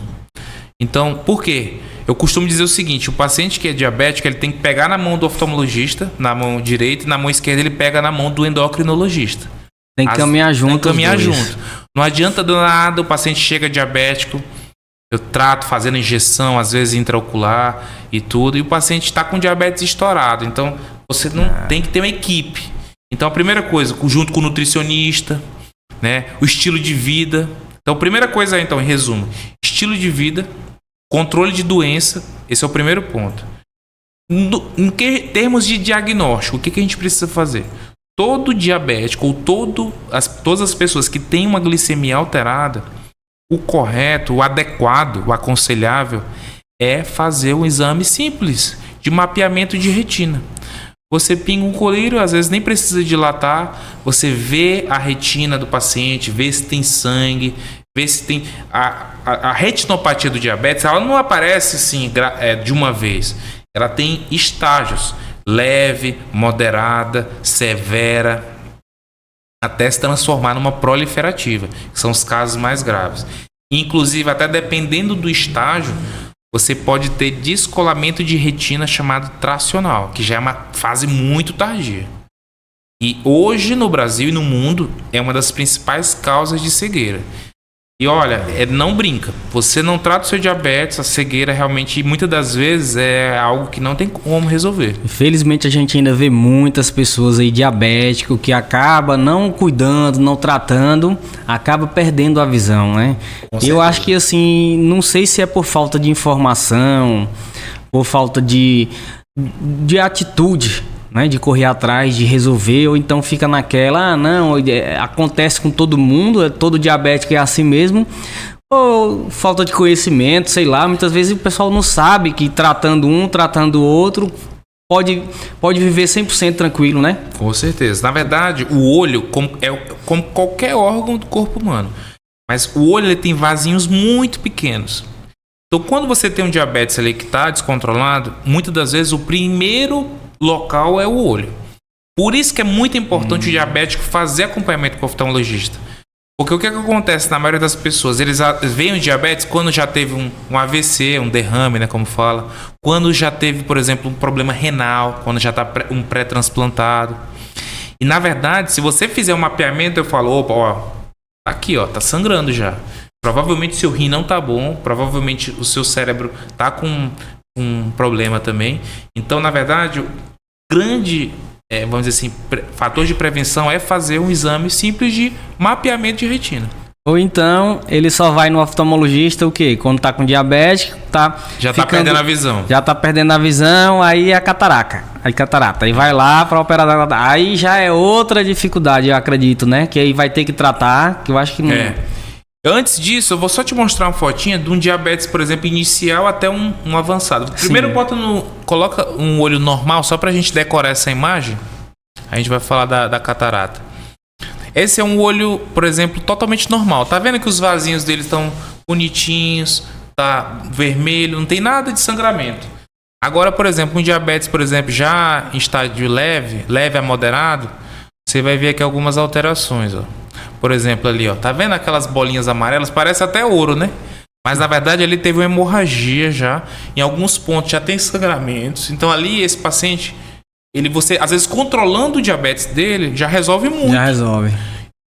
Então, por quê? Eu costumo dizer o seguinte, o paciente que é diabético, ele tem que pegar na mão do oftalmologista, na mão direita, e na mão esquerda ele pega na mão do endocrinologista. Tem que caminhar junto. Tem que caminhar junto. Não adianta do nada, o paciente chega diabético, eu trato fazendo injeção, às vezes intraocular e tudo, e o paciente está com diabetes estourado. Então, você não tem que ter uma equipe. Então, a primeira coisa, junto com o nutricionista, né, o estilo de vida. Então, a primeira coisa, então, em resumo, estilo de vida, controle de doença, esse é o primeiro ponto. Em termos de diagnóstico, o que a gente precisa fazer? Todo diabético ou todas as pessoas que têm uma glicemia alterada, o correto, o adequado, o aconselhável é fazer um exame simples de mapeamento de retina. Você pinga um colírio, às vezes nem precisa dilatar, você vê a retina do paciente, vê se tem sangue, vê se tem... A retinopatia do diabetes, ela não aparece assim de uma vez. Ela tem estágios, leve, moderada, severa. até se transformar numa proliferativa, que são os casos mais graves. Inclusive, até dependendo do estágio, você pode ter descolamento de retina chamado tracional, que já é uma fase muito tardia. E hoje no Brasil e no mundo é uma das principais causas de cegueira. E olha, não brinca. Você não trata o seu diabetes, a cegueira realmente, muitas das vezes, é algo que não tem como resolver. Infelizmente a gente ainda vê muitas pessoas aí diabéticas que acaba não cuidando, não tratando, acaba perdendo a visão, né? Eu acho que assim, não sei se é por falta de informação, por falta de atitude, né, de correr atrás, de resolver, ou então fica naquela, não, acontece com todo mundo, todo diabético é assim mesmo, ou falta de conhecimento, sei lá, muitas vezes o pessoal não sabe que tratando um, tratando o outro, pode viver 100% tranquilo, né? Com certeza. Na verdade, o olho é como qualquer órgão do corpo humano, mas o olho ele tem vasinhos muito pequenos. Então, quando você tem um diabetes ali que está descontrolado, muitas das vezes o primeiro local é o olho. Por isso que é muito importante o diabético fazer acompanhamento com o oftalmologista. Porque o que acontece na maioria das pessoas? Eles veem o diabetes quando já teve um AVC, um derrame, né, como fala. Quando já teve, por exemplo, um problema renal, quando já está um pré-transplantado. E na verdade, se você fizer um mapeamento, eu falo, opa, ó, tá aqui, ó, tá sangrando já. Provavelmente seu rim não tá bom, provavelmente o seu cérebro tá com um problema também. Então, na verdade, o grande, vamos dizer assim, fator de prevenção é fazer um exame simples de mapeamento de retina. Ou então, ele só vai no oftalmologista o quê? Quando tá com diabetes, já tá perdendo a visão. Já tá perdendo a visão, aí é a catarata. Aí vai lá para operar. Aí já é outra dificuldade, eu acredito, né? Que aí vai ter que tratar, que eu acho que não... Antes disso, eu vou só te mostrar uma fotinha de um diabetes, por exemplo, inicial até um avançado. Primeiro coloca um olho normal, só pra gente decorar essa imagem. A gente vai falar da catarata. Esse é um olho, por exemplo, totalmente normal. Tá vendo que os vasinhos dele estão bonitinhos, tá vermelho, não tem nada de sangramento. Agora, por exemplo, um diabetes, por exemplo, já em estágio leve a moderado, você vai ver aqui algumas alterações, ó. Por exemplo, ali, ó, tá vendo aquelas bolinhas amarelas? Parece até ouro, né? Mas na verdade ele teve uma hemorragia já. Em alguns pontos já tem sangramentos. Então ali esse paciente, você às vezes controlando o diabetes dele já resolve muito. Já resolve.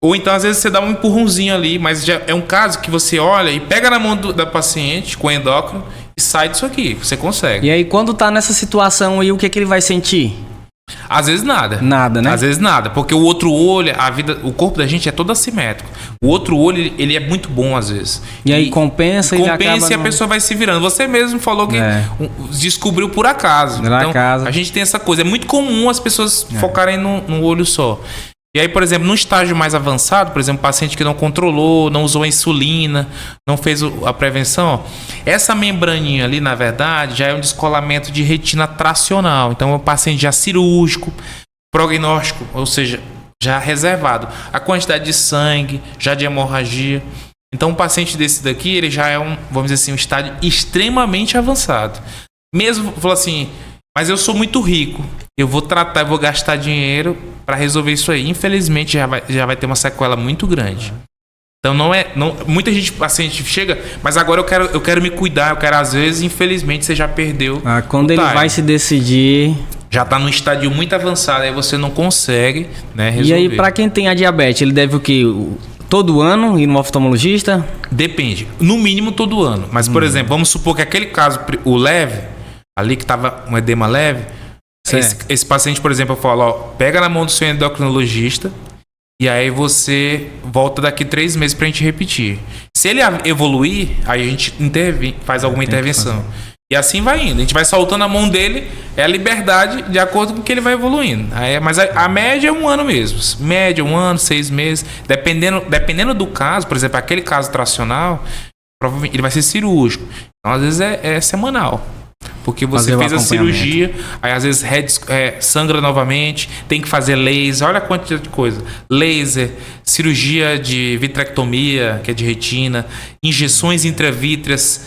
Ou então às vezes você dá um empurrãozinho ali, mas já é um caso que você olha e pega na mão da paciente com endócrino e sai disso aqui. Você consegue. E aí quando tá nessa situação aí, o que ele vai sentir? Às vezes nada. Nada, né? Às vezes nada, porque o outro olho, o corpo da gente é todo assimétrico. O outro olho, ele é muito bom às vezes. E aí compensa e a pessoa vai se virando. Você mesmo falou que descobriu por acaso. A gente tem essa coisa. É muito comum as pessoas focarem num olho só. E aí, por exemplo, num estágio mais avançado, por exemplo, paciente que não controlou, não usou a insulina, não fez a prevenção, ó, essa membraninha ali, na verdade, já é um descolamento de retina tracional. Então, é um paciente já cirúrgico, prognóstico, ou seja, já reservado. A quantidade de sangue, já de hemorragia. Então, um paciente desse daqui, ele já é vamos dizer assim, um estágio extremamente avançado. Mesmo, falou assim, mas eu sou muito rico, eu vou tratar, eu vou gastar dinheiro para resolver isso aí. Infelizmente já vai ter uma sequela muito grande. Então muita gente, paciente chega, mas agora eu quero me cuidar, às vezes, infelizmente você já perdeu. Quando ele vai se decidir, já está num estádio muito avançado, aí você não consegue, né, resolver. E aí para quem tem a diabetes, ele deve o quê? Todo ano ir no oftalmologista? Depende, no mínimo todo ano. Mas por exemplo, vamos supor que aquele caso, o leve, ali que estava um edema leve, esse paciente, por exemplo, eu falo, ó, pega na mão do seu endocrinologista e aí você volta daqui 3 meses pra gente repetir. Se ele evoluir, aí a gente faz alguma intervenção. E assim vai indo. A gente vai soltando a mão dele, é a liberdade de acordo com que ele vai evoluindo. Mas a média é 1 ano mesmo. Média, 1 ano, 6 meses. Dependendo do caso, por exemplo, aquele caso tracional, provavelmente ele vai ser cirúrgico. Então, às vezes é semanal. Porque você fez a cirurgia, aí às vezes sangra novamente, tem que fazer laser, olha a quantidade de coisa. Laser, cirurgia de vitrectomia, que é de retina, injeções intravítreas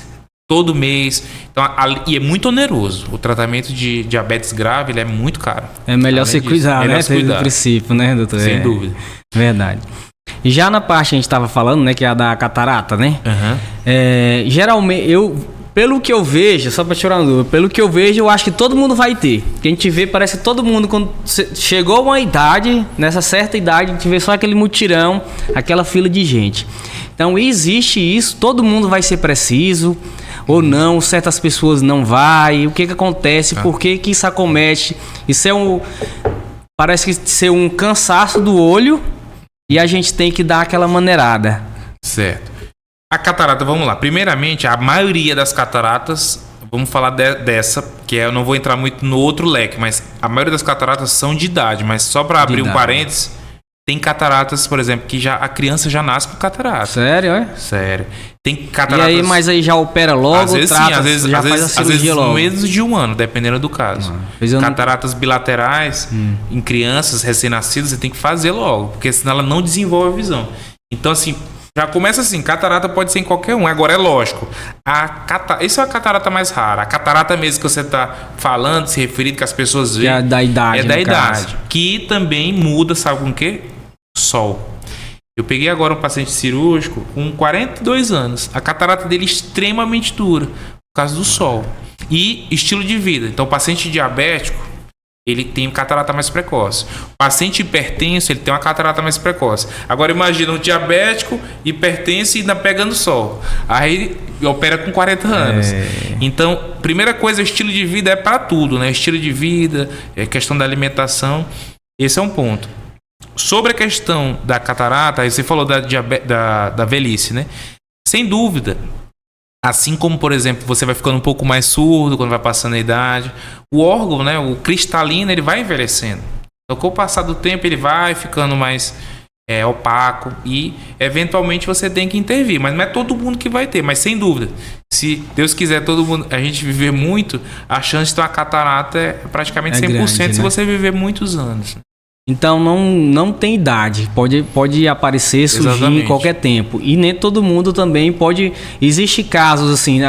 todo mês. Então, e é muito oneroso. O tratamento de diabetes grave, ele é muito caro. É melhor se cuidar, né? Desde o princípio, né, doutor? Sem dúvida. Verdade. E já na parte que a gente estava falando, né, que é a da catarata, né? Geralmente, pelo que eu vejo, só para tirar uma dúvida, pelo que eu vejo, eu acho que todo mundo vai ter. Porque a gente vê, parece que todo mundo, quando chegou a uma idade, nessa certa idade, a gente vê só aquele mutirão, aquela fila de gente. Então, existe isso, todo mundo vai ser preciso ou não, certas pessoas não vai. O que acontece? Por que isso acomete? Isso parece que ser um cansaço do olho e a gente tem que dar aquela maneirada. Certo. A catarata, vamos lá. Primeiramente, a maioria das cataratas, vamos falar dessa, que eu não vou entrar muito no outro leque, mas a maioria das cataratas são de idade. Mas só para abrir um parênteses, tem cataratas, por exemplo, que a criança já nasce com catarata. Sério, é? Sério. Tem cataratas... E aí, mas aí já opera logo, às vezes, trata, às vezes, já às faz vezes, a cirurgia logo. No menos de um ano, dependendo do caso. Cataratas bilaterais, em crianças recém-nascidas, você tem que fazer logo, porque senão ela não desenvolve a visão. Então, assim, já começa assim, catarata pode ser em qualquer um. Agora, é lógico, isso é a catarata mais rara. A catarata mesmo que você está falando, se referindo, que as pessoas veem... É da idade, é da idade. Que também muda, sabe com o quê? Sol. Eu peguei agora um paciente cirúrgico com 42 anos. A catarata dele é extremamente dura por causa do sol. E estilo de vida. Então, o paciente diabético, ele tem catarata mais precoce. O paciente hipertenso, ele tem uma catarata mais precoce. Agora, imagina um diabético, hipertenso e ainda pegando sol. Aí, opera com 40 anos. Então, primeira coisa, estilo de vida é para tudo, né? Estilo de vida, questão da alimentação. Esse é um ponto. Sobre a questão da catarata, aí você falou da velhice, né? Sem dúvida, assim como, por exemplo, você vai ficando um pouco mais surdo quando vai passando a idade, o órgão, né, o cristalino, ele vai envelhecendo. Então, com o passar do tempo, ele vai ficando mais opaco e, eventualmente, você tem que intervir. Mas não é todo mundo que vai ter, mas sem dúvida, se Deus quiser todo mundo, a gente viver muito, a chance de ter uma catarata é praticamente 100%, grande, se né? Você viver muitos anos. Então não tem idade, pode aparecer, surgir Exatamente. Em qualquer tempo. E nem todo mundo também pode... Existe casos assim,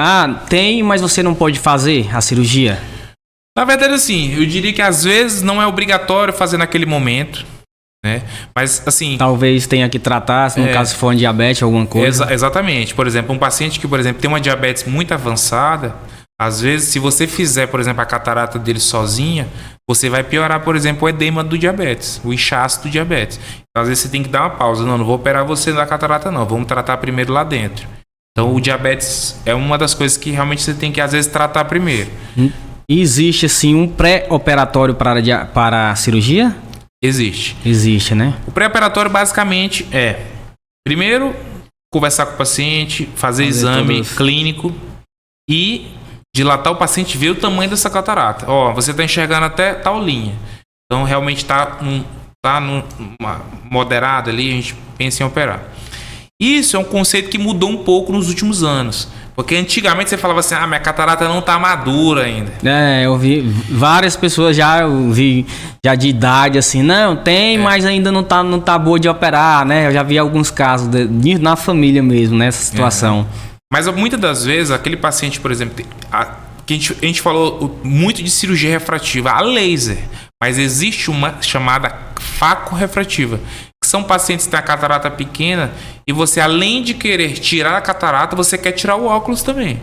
tem, mas você não pode fazer a cirurgia? Na verdade, assim, eu diria que às vezes não é obrigatório fazer naquele momento, né? Mas assim... Talvez tenha que tratar, se no caso for um diabetes, alguma coisa. Exatamente. Por exemplo, um paciente que, por exemplo, tem uma diabetes muito avançada, às vezes, se você fizer, por exemplo, a catarata dele sozinha, você vai piorar, por exemplo, o edema do diabetes, o inchaço do diabetes. Então, às vezes, você tem que dar uma pausa. Não vou operar você na catarata, não. Vamos tratar primeiro lá dentro. Então, o diabetes é uma das coisas que realmente você tem que, às vezes, tratar primeiro. Existe, assim, um pré-operatório para a cirurgia? Existe. Existe, né? O pré-operatório, basicamente, primeiro, conversar com o paciente, fazer exame clínico e... dilatar o paciente, ver o tamanho dessa catarata. Você está enxergando até tal linha. Então, realmente está numa moderada ali, a gente pensa em operar. Isso é um conceito que mudou um pouco nos últimos anos. Porque antigamente você falava assim, minha catarata não está madura ainda. Eu vi várias pessoas já de idade assim, não, tem, mas ainda não tá boa de operar, né? Eu já vi alguns casos na família mesmo, nessa situação. Mas muitas das vezes, aquele paciente, por exemplo, que a gente falou muito de cirurgia refrativa, a laser, mas existe uma chamada facorrefrativa, que são pacientes que têm a catarata pequena e você, além de querer tirar a catarata, você quer tirar o óculos também.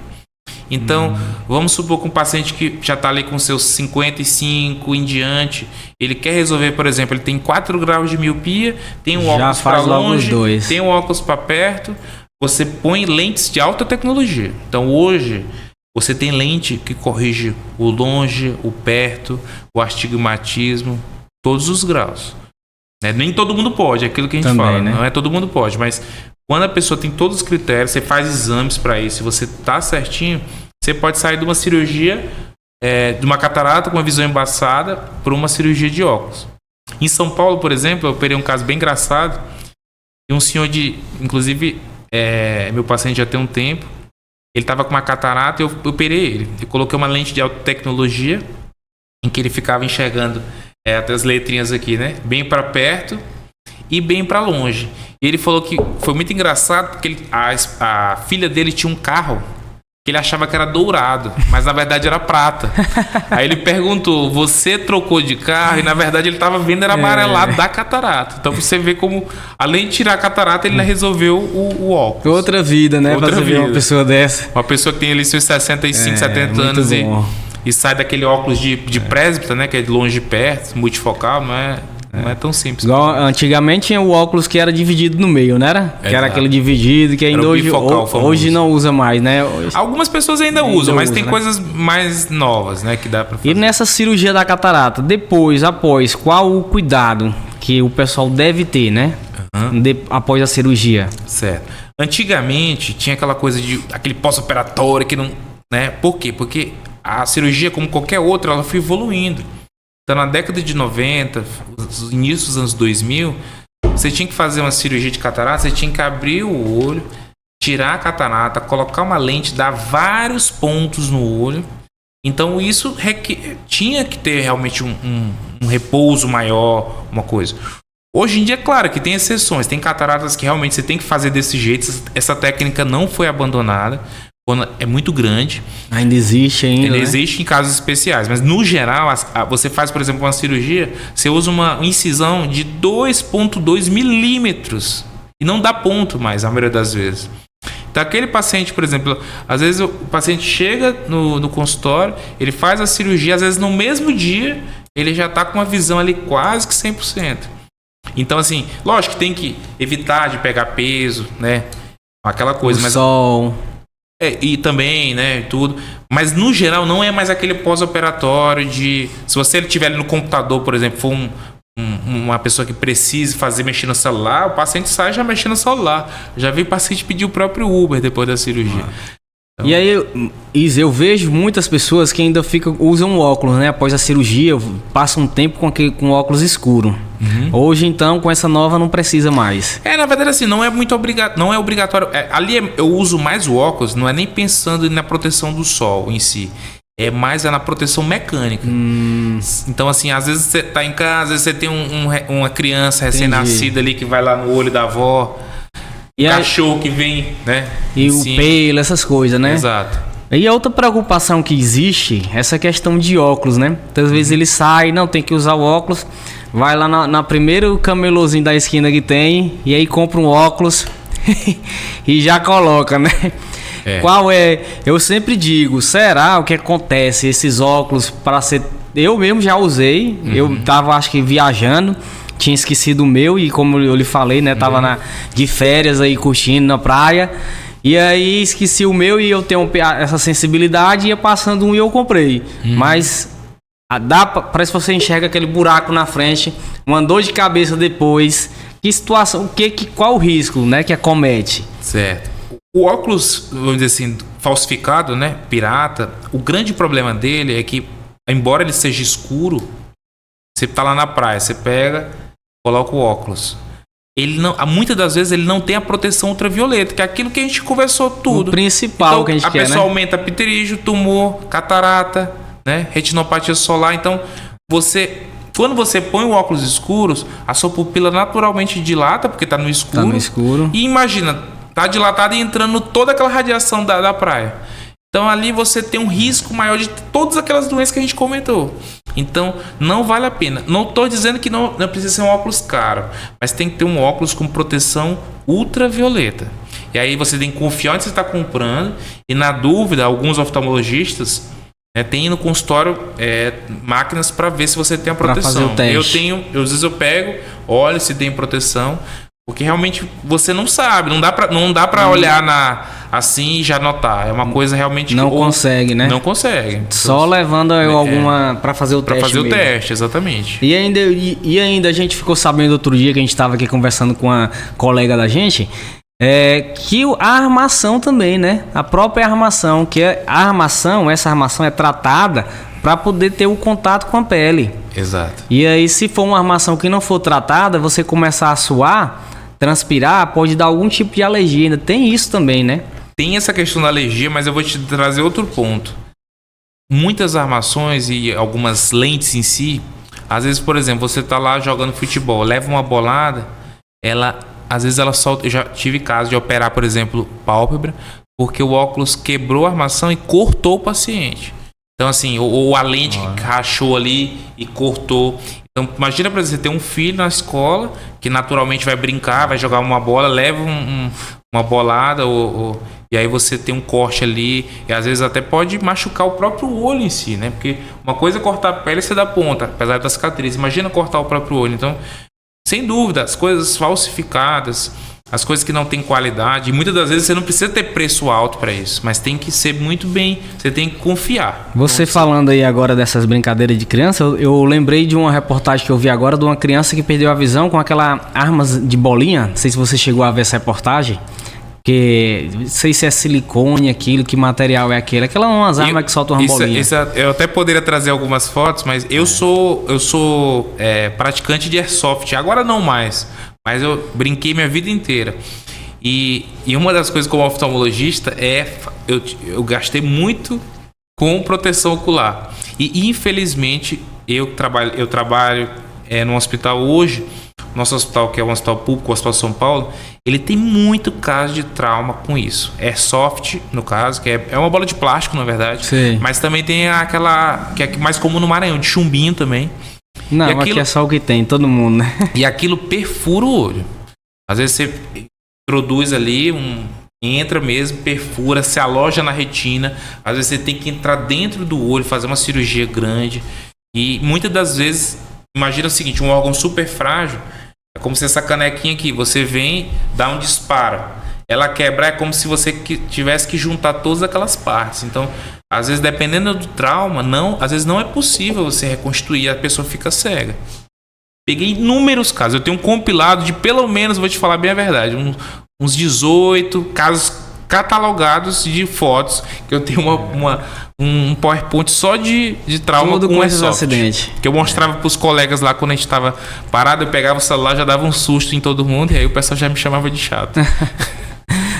Então, vamos supor que um paciente que já está ali com seus 55 em diante, ele quer resolver, por exemplo, ele tem 4 graus de miopia, tem um óculos para longe, tem um óculos para perto... Você põe lentes de alta tecnologia. Então, hoje, você tem lente que corrige o longe, o perto, o astigmatismo, todos os graus. Nem todo mundo pode, é aquilo que a gente fala. Né? Não é todo mundo pode, mas quando a pessoa tem todos os critérios, você faz exames para isso, se você está certinho, você pode sair de uma cirurgia, de uma catarata com uma visão embaçada, para uma cirurgia de óculos. Em São Paulo, por exemplo, eu operei um caso bem engraçado, e um senhor inclusive... meu paciente já tem um tempo, ele estava com uma catarata, eu operei ele. Eu coloquei uma lente de alta tecnologia em que ele ficava enxergando as letrinhas aqui, né? Bem para perto e bem para longe. E ele falou que foi muito engraçado porque a filha dele tinha um carro que ele achava que era dourado, mas na verdade era prata. Aí ele perguntou, você trocou de carro? E na verdade ele estava vendo era amarelado da catarata. Então você vê como, além de tirar a catarata, ele resolveu o óculos. Outra vida, né? Pra você ver uma pessoa dessa. Uma pessoa que tem ali seus 65, 70 anos e sai daquele óculos de presbítero, né? Que é de longe de perto, multifocal, não é tão simples. Igual, antigamente tinha o óculos que era dividido no meio, não era? Que era aquele dividido, que ainda hoje não usa mais, né? Algumas pessoas ainda usam, mas tem coisas mais novas, né? Que dá pra fazer. E nessa cirurgia da catarata, após, qual o cuidado que o pessoal deve ter, né? Após a cirurgia? Certo. Antigamente tinha aquela coisa de aquele pós-operatório que não, né? Por quê? Porque a cirurgia, como qualquer outra, ela foi evoluindo. Então, na década de 90, os inícios dos anos 2000, você tinha que fazer uma cirurgia de catarata, você tinha que abrir o olho, tirar a catarata, colocar uma lente, dar vários pontos no olho. Então, isso tinha que ter realmente um repouso maior, uma coisa. Hoje em dia, claro que tem exceções, tem cataratas que realmente você tem que fazer desse jeito, essa técnica não foi abandonada. É muito grande. Ainda existe ainda, né? Existe em casos especiais, mas no geral, você faz, por exemplo, uma cirurgia, você usa uma incisão de 2,2 milímetros e não dá ponto mais, a maioria das vezes. Então, aquele paciente, por exemplo, às vezes o paciente chega no consultório, ele faz a cirurgia, às vezes no mesmo dia, ele já está com uma visão ali quase que 100%. Então, assim, lógico que tem que evitar de pegar peso, né? Aquela coisa, mas... sol... e também, né, tudo. Mas, no geral, não é mais aquele pós-operatório de... Se você estiver ali no computador, por exemplo, for uma pessoa que precise mexer no celular, o paciente sai já mexendo no celular. Já vi paciente pedir o próprio Uber depois da cirurgia. Então... E aí, Isa, eu vejo muitas pessoas que ainda usam óculos, né? Após a cirurgia, passam um tempo com óculos escuro. Hoje, então, com essa nova, não precisa mais. Na verdade, assim, não é muito não é obrigatório. Ali eu uso mais o óculos, não é nem pensando na proteção do sol em si. É mais na proteção mecânica. Então, assim, às vezes você tá em casa, às vezes você tem uma criança recém-nascida ali que vai lá no olho da avó. E cachorro que vem, né? E o pelo, essas coisas, né? Exato. E a outra preocupação que existe, essa questão de óculos, né? Muitas vezes ele sai, não tem que usar o óculos, vai lá na primeiro camelôzinho da esquina que tem, e aí compra um óculos e já coloca, né? Qual é? Eu sempre digo, será o que acontece? Esses óculos, para ser... Eu mesmo já usei, eu tava, acho que, viajando, tinha esquecido o meu e, como eu lhe falei, né, tava de férias aí, curtindo na praia, e aí esqueci o meu e eu tenho essa sensibilidade, ia passando um e eu comprei. Mas parece que você enxerga aquele buraco na frente, uma dor de cabeça depois. Que situação, qual o risco, né, que acomete? Certo. O óculos, vamos dizer assim, falsificado, né, pirata, o grande problema dele é que, embora ele seja escuro, você tá lá na praia, você pega, coloca o óculos. Muitas das vezes ele não tem a proteção ultravioleta, que é aquilo que a gente conversou tudo. O principal então, que a gente quer, né? A pessoa aumenta pterígio, tumor, catarata, né, retinopatia solar. Então, quando você põe o óculos escuros, a sua pupila naturalmente dilata, porque tá no escuro. Tá no escuro. E imagina, tá dilatada e entrando toda aquela radiação da praia. Então ali você tem um risco maior de todas aquelas doenças que a gente comentou. Então não vale a pena. Não estou dizendo que não precisa ser um óculos caro, mas tem que ter um óculos com proteção ultravioleta. E aí você tem que confiar onde você está comprando. E na dúvida, alguns oftalmologistas têm no consultório máquinas para ver se você tem a proteção. Pra fazer o teste. Às vezes eu pego, olho se tem proteção. Porque realmente você não sabe, não dá pra olhar assim e já notar. É uma coisa realmente não consegue, né? Não consegue. Só levando alguma pra fazer o teste. Pra fazer mesmo. O teste, exatamente. E ainda a gente ficou sabendo outro dia que a gente estava aqui conversando com uma colega da gente, que a armação também, né? A própria armação, essa armação é tratada para poder ter o contato com a pele. Exato. E aí, se for uma armação que não for tratada, você começar a suar, transpirar, pode dar algum tipo de alergia. Ainda tem isso também, né? Tem essa questão da alergia, mas eu vou te trazer outro ponto. Muitas armações e algumas lentes em si, às vezes, por exemplo, você tá lá jogando futebol, leva uma bolada, às vezes ela solta. Eu já tive caso de operar, por exemplo, pálpebra, porque o óculos quebrou a armação e cortou o paciente. Então, assim, ou a lente que rachou ali e cortou. Então, imagina, por exemplo, você ter um filho na escola que naturalmente vai brincar, vai jogar uma bola, leva uma bolada, e aí você tem um corte ali, e às vezes até pode machucar o próprio olho em si, né? Porque uma coisa é cortar a pele e você dá ponta, apesar da cicatriz. Imagina cortar o próprio olho. Então, sem dúvida, as coisas falsificadas, as coisas que não têm qualidade, e muitas das vezes você não precisa ter preço alto para isso, mas tem que ser muito bem, você tem que confiar. Você falando aí agora dessas brincadeiras de criança, eu lembrei de uma reportagem que eu vi agora de uma criança que perdeu a visão com aquela armas de bolinha. Não sei se você chegou a ver essa reportagem. Que não sei se é silicone aquilo, que material é aquele. Aquela é umas armas que soltam uma bolinha. Eu até poderia trazer algumas fotos, mas eu sou praticante de airsoft. Agora não mais, mas eu brinquei minha vida inteira. E uma das coisas como oftalmologista eu gastei muito com proteção ocular. E infelizmente eu trabalho num hospital hoje. Nosso hospital, que é um hospital público, o Hospital São Paulo, ele tem muito caso de trauma com isso. É soft, no caso, que é uma bola de plástico, na verdade. Sim. Mas também tem aquela, que é mais comum no Maranhão, de chumbinho também. Não, aqui é só o que tem, todo mundo, né? E aquilo perfura o olho. Às vezes você produz ali, entra mesmo, perfura, se aloja na retina. Às vezes você tem que entrar dentro do olho, fazer uma cirurgia grande. E muitas das vezes, imagina o seguinte, um órgão super frágil, é como se essa canequinha aqui, você vem, dá um disparo. Ela quebra, é como se você tivesse que juntar todas aquelas partes. Então, às vezes, dependendo do trauma, às vezes não é possível você reconstruir, a pessoa fica cega. Peguei inúmeros casos. Eu tenho um compilado de, pelo menos, vou te falar bem a verdade, uns 18 casos catalogados de fotos, que eu tenho um PowerPoint só de trauma tudo com esses acidentes. Que eu mostrava pros colegas lá quando a gente tava parado, eu pegava o celular, já dava um susto em todo mundo, e aí o pessoal já me chamava de chato.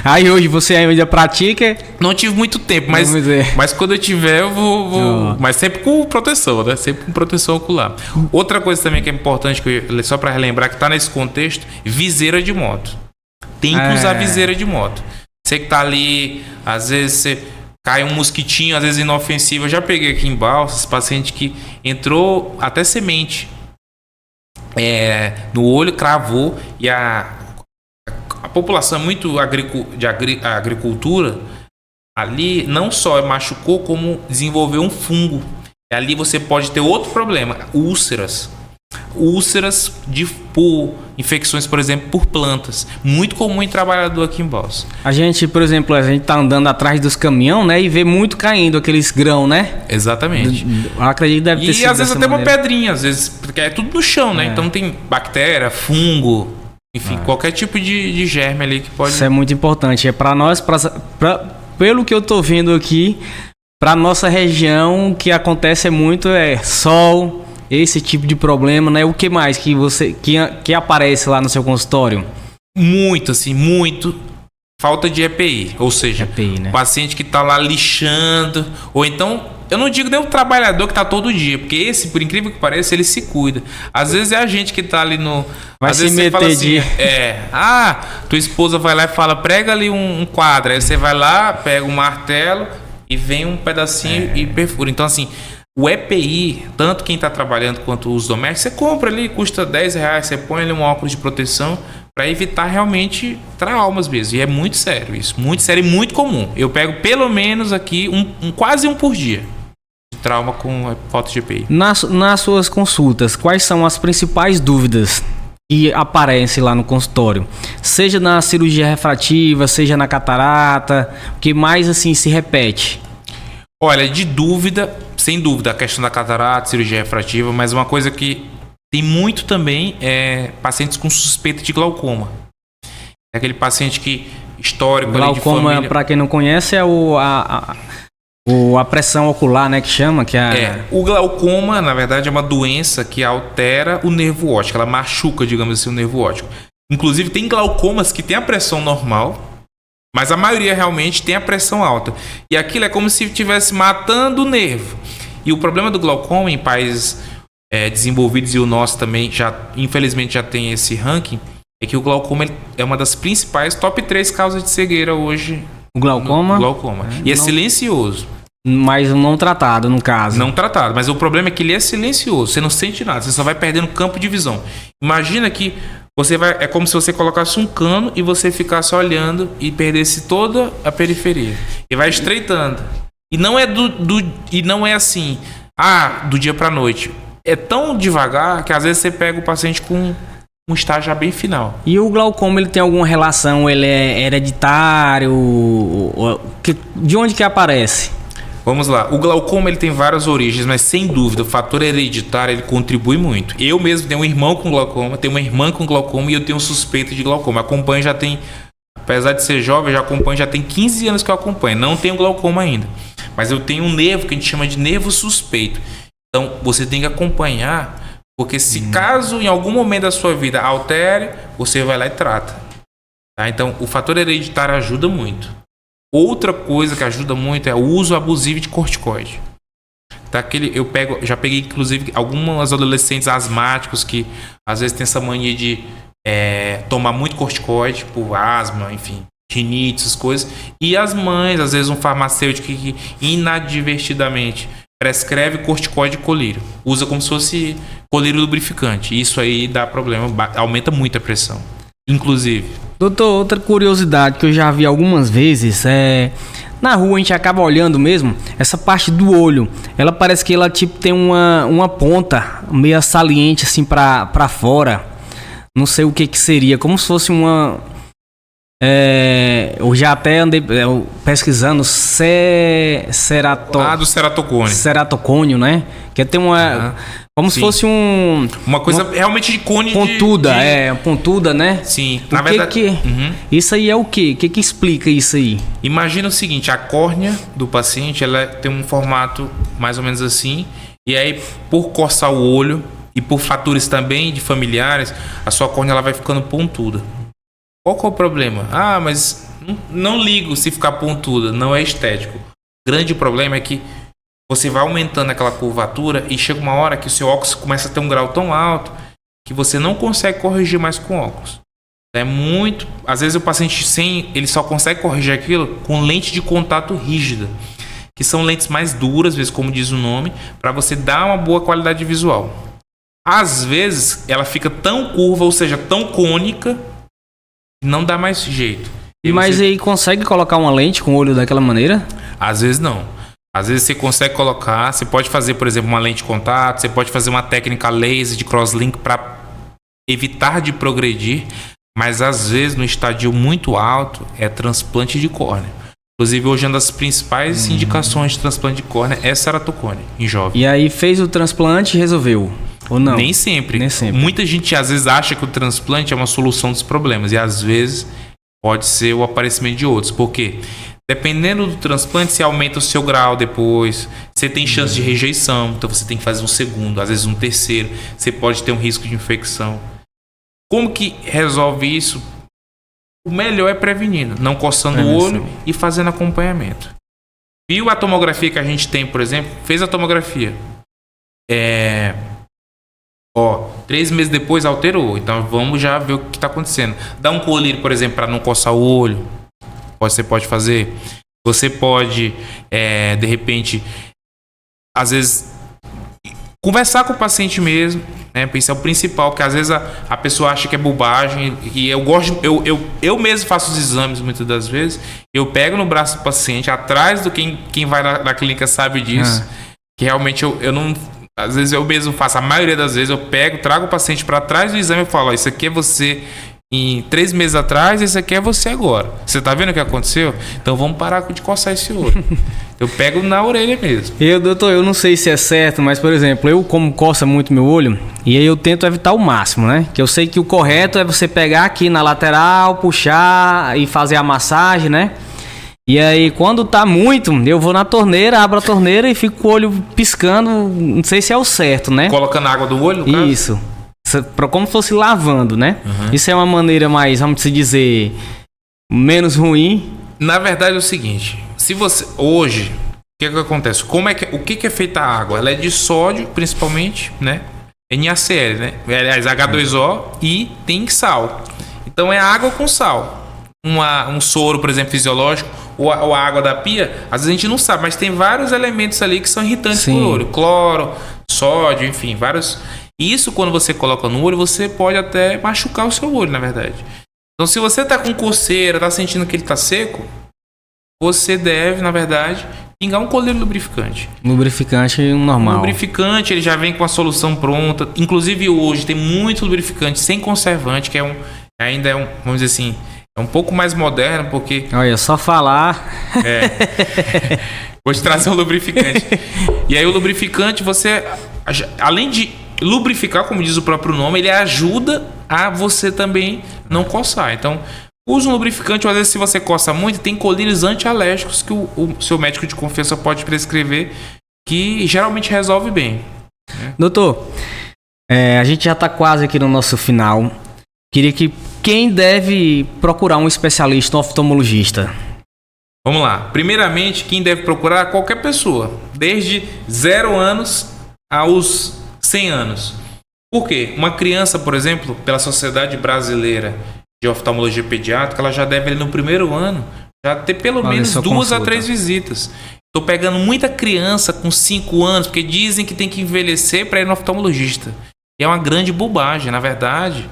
Aí hoje você ainda pratica? Não tive muito tempo, mas quando eu tiver eu vou mas sempre com proteção, né? Sempre com proteção ocular. Outra coisa também que é importante, só para relembrar, que tá nesse contexto, viseira de moto. Tem que usar viseira de moto. Você que tá ali, às vezes você cai um mosquitinho, às vezes inofensivo. Eu já peguei aqui em Balsas paciente que entrou até semente no olho, cravou, e a população é muito de agricultura, ali não só machucou, como desenvolveu um fungo. E ali você pode ter outro problema, úlceras por infecções, por exemplo, por plantas. Muito comum em trabalhador aqui em Balsas. A gente, por exemplo, tá andando atrás dos caminhões, né? E vê muito caindo aqueles grãos, né? Exatamente. Eu acredito que deve ter sido. E às vezes até uma pedrinha, às vezes, porque é tudo no chão, né? Então tem bactéria, fungo, enfim, qualquer tipo de germe ali que pode... Isso é muito importante. É para nós, pelo que eu tô vendo aqui, para nossa região, o que acontece muito sol, esse tipo de problema, né? O que mais que aparece lá no seu consultório? Muito, assim, muito. Falta de EPI, ou seja, né? Paciente que tá lá lixando, ou então, eu não digo nem o trabalhador que tá todo dia, porque esse, por incrível que pareça, ele se cuida. Às vezes é a gente que tá ali no... Vai se meter assim, tua esposa vai lá e fala, prega ali um quadro, aí você vai lá, pega um martelo e vem um pedacinho e perfura. Então, assim, o EPI, tanto quem está trabalhando quanto os domésticos, você compra ali, custa R$10, você põe ali um óculos de proteção para evitar realmente traumas mesmo. E é muito sério isso, muito sério e muito comum. Eu pego pelo menos aqui quase um por dia de trauma com falta de EPI. Nas suas consultas, quais são as principais dúvidas que aparecem lá no consultório? Seja na cirurgia refrativa, seja na catarata, o que mais assim se repete? Olha, sem dúvida, a questão da catarata, cirurgia refrativa, mas uma coisa que tem muito também é pacientes com suspeita de glaucoma. É aquele paciente que histórico ali de família... Glaucoma, para quem não conhece, é a pressão ocular, né, que chama, o glaucoma, na verdade, é uma doença que altera o nervo óptico, ela machuca, digamos assim, o nervo óptico. Inclusive, tem glaucomas que tem a pressão normal, mas a maioria realmente tem a pressão alta. E aquilo é como se estivesse matando o nervo. E o problema do glaucoma em países desenvolvidos, e o nosso também, infelizmente já tem esse ranking, é que o glaucoma é uma das principais top 3 causas de cegueira hoje O glaucoma? Glaucoma. E é silencioso. Mas não tratado, no caso. Não tratado, mas o problema é que ele é silencioso. Você não sente nada, você só vai perdendo campo de visão. Imagina que você vai... É como se você colocasse um cano e você ficasse olhando e perdesse toda a periferia. E vai estreitando. E não é e não é assim, do dia pra noite. É tão devagar que às vezes você pega o paciente com um estágio já bem final. E o glaucoma, ele tem alguma relação? Ele é hereditário? De onde que aparece? Vamos lá. O glaucoma, ele tem várias origens, mas sem dúvida o fator hereditário ele contribui muito. Eu mesmo tenho um irmão com glaucoma, tenho uma irmã com glaucoma e eu tenho um suspeito de glaucoma. Acompanho já tem, apesar de ser jovem, já tem 15 anos que eu acompanho. Não tenho glaucoma ainda, mas eu tenho um nervo que a gente chama de nervo suspeito. Então você tem que acompanhar, porque se caso em algum momento da sua vida altere, você vai lá e trata. Tá? Então o fator hereditário ajuda muito. Outra coisa que ajuda muito é o uso abusivo de corticoide. Tá? Já peguei inclusive algumas adolescentes asmáticos que às vezes tem essa mania de tomar muito corticoide por asma, enfim, rinite, essas coisas. E as mães, às vezes um farmacêutico que inadvertidamente prescreve corticoide e colírio. Usa como se fosse colírio lubrificante. Isso aí dá problema, aumenta muito a pressão. Inclusive. Doutor, outra curiosidade que eu já vi algumas vezes na rua a gente acaba olhando mesmo, essa parte do olho, ela parece que ela tipo tem uma ponta meio saliente assim pra fora. Não sei o que seria, como se fosse uma... eu já até andei pesquisando do ceratocônio. Ceratocônio, né? Que tem uma... Como se fosse uma coisa realmente de cone pontuda, pontuda, né? Sim. Na verdade... Isso aí é o quê? O que explica isso aí? Imagina o seguinte, a córnea do paciente, ela tem um formato mais ou menos assim, e aí por coçar o olho e por fatores também de familiares, a sua córnea ela vai ficando pontuda. Qual que é o problema? Mas não ligo se ficar pontuda, não é estético. O grande problema é que você vai aumentando aquela curvatura e chega uma hora que o seu óculos começa a ter um grau tão alto que você não consegue corrigir mais com óculos. É muito... Às vezes o paciente ele só consegue corrigir aquilo com lente de contato rígida, que são lentes mais duras, às vezes, como diz o nome, para você dar uma boa qualidade visual. Às vezes ela fica tão curva, ou seja, tão cônica, que não dá mais jeito. Mas aí consegue colocar uma lente com o olho daquela maneira? Às vezes não. Às vezes você consegue colocar, você pode fazer, por exemplo, uma lente de contato, você pode fazer uma técnica laser de crosslink para evitar de progredir, mas às vezes no estadio muito alto é transplante de córnea. Inclusive hoje uma das principais indicações de transplante de córnea é ceratocônia em jovem. E aí fez o transplante e resolveu? Ou não? Nem sempre. Muita gente às vezes acha que o transplante é uma solução dos problemas e às vezes pode ser o aparecimento de outros. Por quê? Dependendo do transplante, você aumenta o seu grau depois. Você tem chance de rejeição, então você tem que fazer um segundo, às vezes um terceiro. Você pode ter um risco de infecção. Como que resolve isso? O melhor é prevenindo, não coçando o olho e fazendo acompanhamento. Viu a tomografia que a gente tem, por exemplo? Fez a tomografia. 3 meses depois alterou. Então vamos já ver o que está acontecendo. Dá um colírio, por exemplo, para não coçar o olho. Você pode fazer. Você pode, de repente, às vezes, conversar com o paciente mesmo, né? Isso é o principal, que às vezes a pessoa acha que é bobagem. E eu gosto, eu mesmo faço os exames muitas das vezes. Eu pego no braço do paciente, atrás do quem vai na clínica sabe disso. Que realmente eu não. Às vezes eu mesmo faço, a maioria das vezes eu trago o paciente para trás do exame e falo: isso aqui é você em 3 meses atrás, esse aqui é você agora. Você tá vendo o que aconteceu? Então vamos parar de coçar esse olho. Eu pego na orelha mesmo. Doutor, eu não sei se é certo, mas, por exemplo, eu como coça muito meu olho, e aí eu tento evitar o máximo, né? Que eu sei que o correto é você pegar aqui na lateral, puxar e fazer a massagem, né? E aí, quando tá muito, eu vou na torneira, abro a torneira e fico com o olho piscando, não sei se é o certo, né? Colocando água do olho, no caso? Isso. Como se fosse lavando, né? Isso é uma maneira mais, vamos dizer, menos ruim. Na verdade é o seguinte, se você hoje, o que acontece? O que é feita a água? Ela é de sódio, principalmente, né? NaCl, né? Aliás, H2O e tem sal. Então é água com sal. Um soro, por exemplo, fisiológico, ou a água da pia, às vezes a gente não sabe, mas tem vários elementos ali que são irritantes para o olho. Cloro, sódio, enfim, vários. E isso, quando você coloca no olho, você pode até machucar o seu olho, na verdade. Então, se você tá com coceira, tá sentindo que ele tá seco, você deve, na verdade, pingar um colírio lubrificante. Lubrificante normal. Lubrificante, ele já vem com a solução pronta. Inclusive, hoje, tem muito lubrificante sem conservante, que ainda é um, vamos dizer assim, é um pouco mais moderno, porque... Olha, só falar... Vou te trazer um lubrificante. E aí, o lubrificante, você, além de lubrificar, como diz o próprio nome, ele ajuda a você também não coçar. Então, use um lubrificante, ou às vezes se você coça muito, tem colírios antialérgicos que o seu médico de confiança pode prescrever, que geralmente resolve bem. Doutor, a gente já está quase aqui no nosso final. Queria que quem deve procurar um especialista, um oftalmologista? Vamos lá. Primeiramente, quem deve procurar qualquer pessoa, desde 0 anos aos 100 anos. Por quê? Uma criança, por exemplo, pela Sociedade Brasileira de Oftalmologia Pediátrica, ela já deve, no primeiro ano, já ter pelo menos 2 a 3 visitas. Estou pegando muita criança com 5 anos, porque dizem que tem que envelhecer para ir no oftalmologista. E é uma grande bobagem. Na verdade,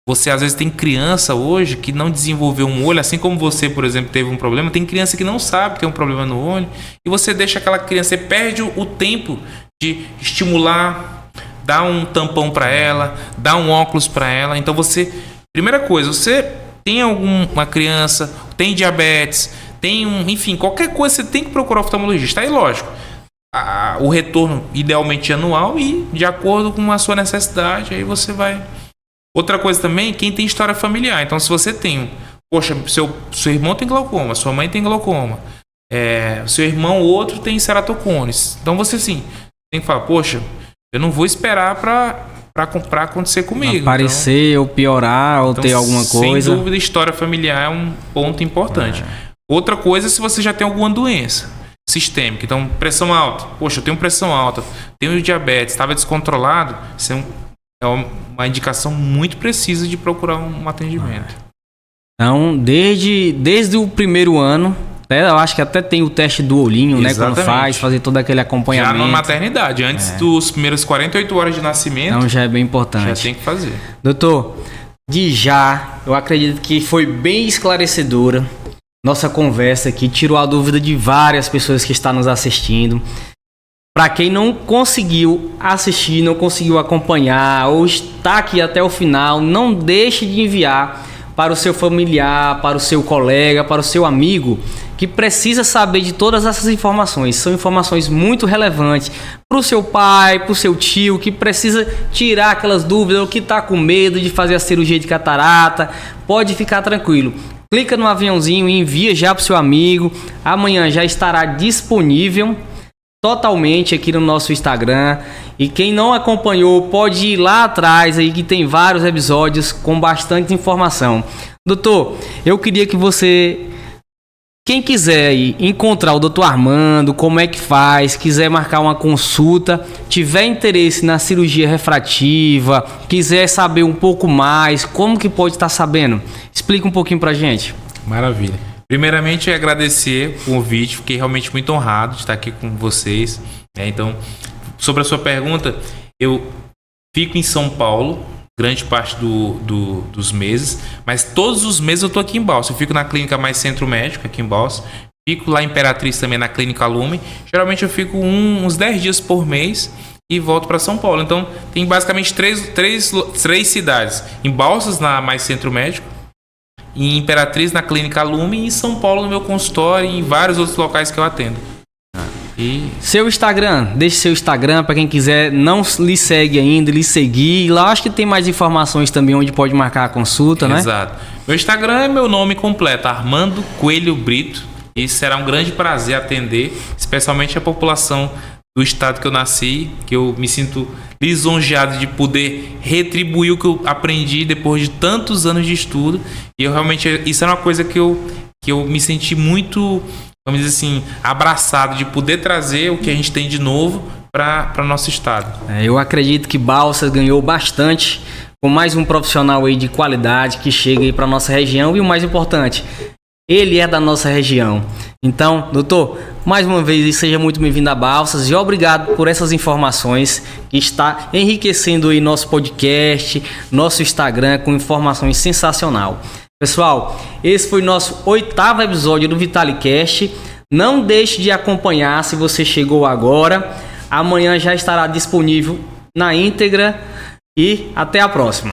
você às vezes tem criança hoje que não desenvolveu um olho, assim como você, por exemplo, teve um problema. Tem criança que não sabe que tem um problema no olho, e você deixa aquela criança, você perde o tempo de estimular, dar um tampão para ela, dar um óculos para ela. Então você, primeira coisa, você tem alguma criança, tem diabetes, enfim, qualquer coisa, você tem que procurar oftalmologista. Aí, lógico, o retorno idealmente anual e de acordo com a sua necessidade, aí você vai. Outra coisa também, quem tem história familiar. Então, se você tem, poxa, seu irmão tem glaucoma, sua mãe tem glaucoma, seu irmão, outro tem ceratocones. Então, você sim, tem que falar, poxa, eu não vou esperar para acontecer comigo. Aparecer, então, ou piorar, ou ter alguma coisa. Sem dúvida, história familiar é um ponto importante. Outra coisa é se você já tem alguma doença sistêmica. Então, pressão alta. Poxa, eu tenho pressão alta, tenho diabetes, estava descontrolado. Isso é uma indicação muito precisa de procurar um atendimento. Então, desde o primeiro ano, eu acho que até tem o teste do olhinho, exatamente, né? Quando fazer todo aquele acompanhamento. Já na maternidade, antes dos primeiros 48 horas de nascimento. Então já é bem importante. Já tem que fazer. Doutor, eu acredito que foi bem esclarecedora nossa conversa aqui, tirou a dúvida de várias pessoas que estão nos assistindo. Para quem não conseguiu assistir, não conseguiu acompanhar ou está aqui até o final, não deixe de enviar para o seu familiar, para o seu colega, para o seu amigo, que precisa saber de todas essas informações. São informações muito relevantes para o seu pai, para o seu tio, que precisa tirar aquelas dúvidas, ou que está com medo de fazer a cirurgia de catarata. Pode ficar tranquilo. Clica no aviãozinho e envia já para o seu amigo. Amanhã já estará disponível totalmente aqui no nosso Instagram. E quem não acompanhou pode ir lá atrás aí, que tem vários episódios com bastante informação. Doutor, eu queria que você, quem quiser aí encontrar o Dr. Armando, como é que faz, quiser marcar uma consulta, tiver interesse na cirurgia refrativa, quiser saber um pouco mais, como que pode estar sabendo? Explica um pouquinho pra gente. Maravilha. Primeiramente, agradecer o convite, fiquei realmente muito honrado de estar aqui com vocês. Então, sobre a sua pergunta, eu fico em São Paulo, grande parte dos meses, mas todos os meses eu estou aqui em Balsas. Eu fico na clínica Mais Centro Médico, aqui em Balsas. Fico lá em Imperatriz também, na clínica Lume. Geralmente eu fico uns 10 dias por mês e volto para São Paulo. Então, tem basicamente três cidades. Em Balsas, na Mais Centro Médico, em Imperatriz, na clínica Lume, e em São Paulo, no meu consultório, e em vários outros locais que eu atendo. Seu Instagram, deixe seu Instagram para quem quiser, não lhe segue ainda, lhe seguir. Lá acho que tem mais informações também onde pode marcar a consulta, né? Exato. Meu Instagram é meu nome completo, Armando Coelho Brito, e será um grande prazer atender, especialmente a população do estado que eu nasci, que eu me sinto lisonjeado de poder retribuir o que eu aprendi depois de tantos anos de estudo. E eu realmente, isso é uma coisa que eu me senti muito, vamos dizer assim, abraçado de poder trazer o que a gente tem de novo para o nosso estado. Eu acredito que Balsas ganhou bastante com mais um profissional aí de qualidade que chega aí para nossa região, e o mais importante, ele é da nossa região. Então, doutor, mais uma vez, seja muito bem-vindo a Balsas e obrigado por essas informações que está enriquecendo aí nosso podcast, nosso Instagram com informações sensacional. Pessoal, esse foi nosso 8º episódio do VitaliCast. Não deixe de acompanhar se você chegou agora. Amanhã já estará disponível na íntegra e até a próxima.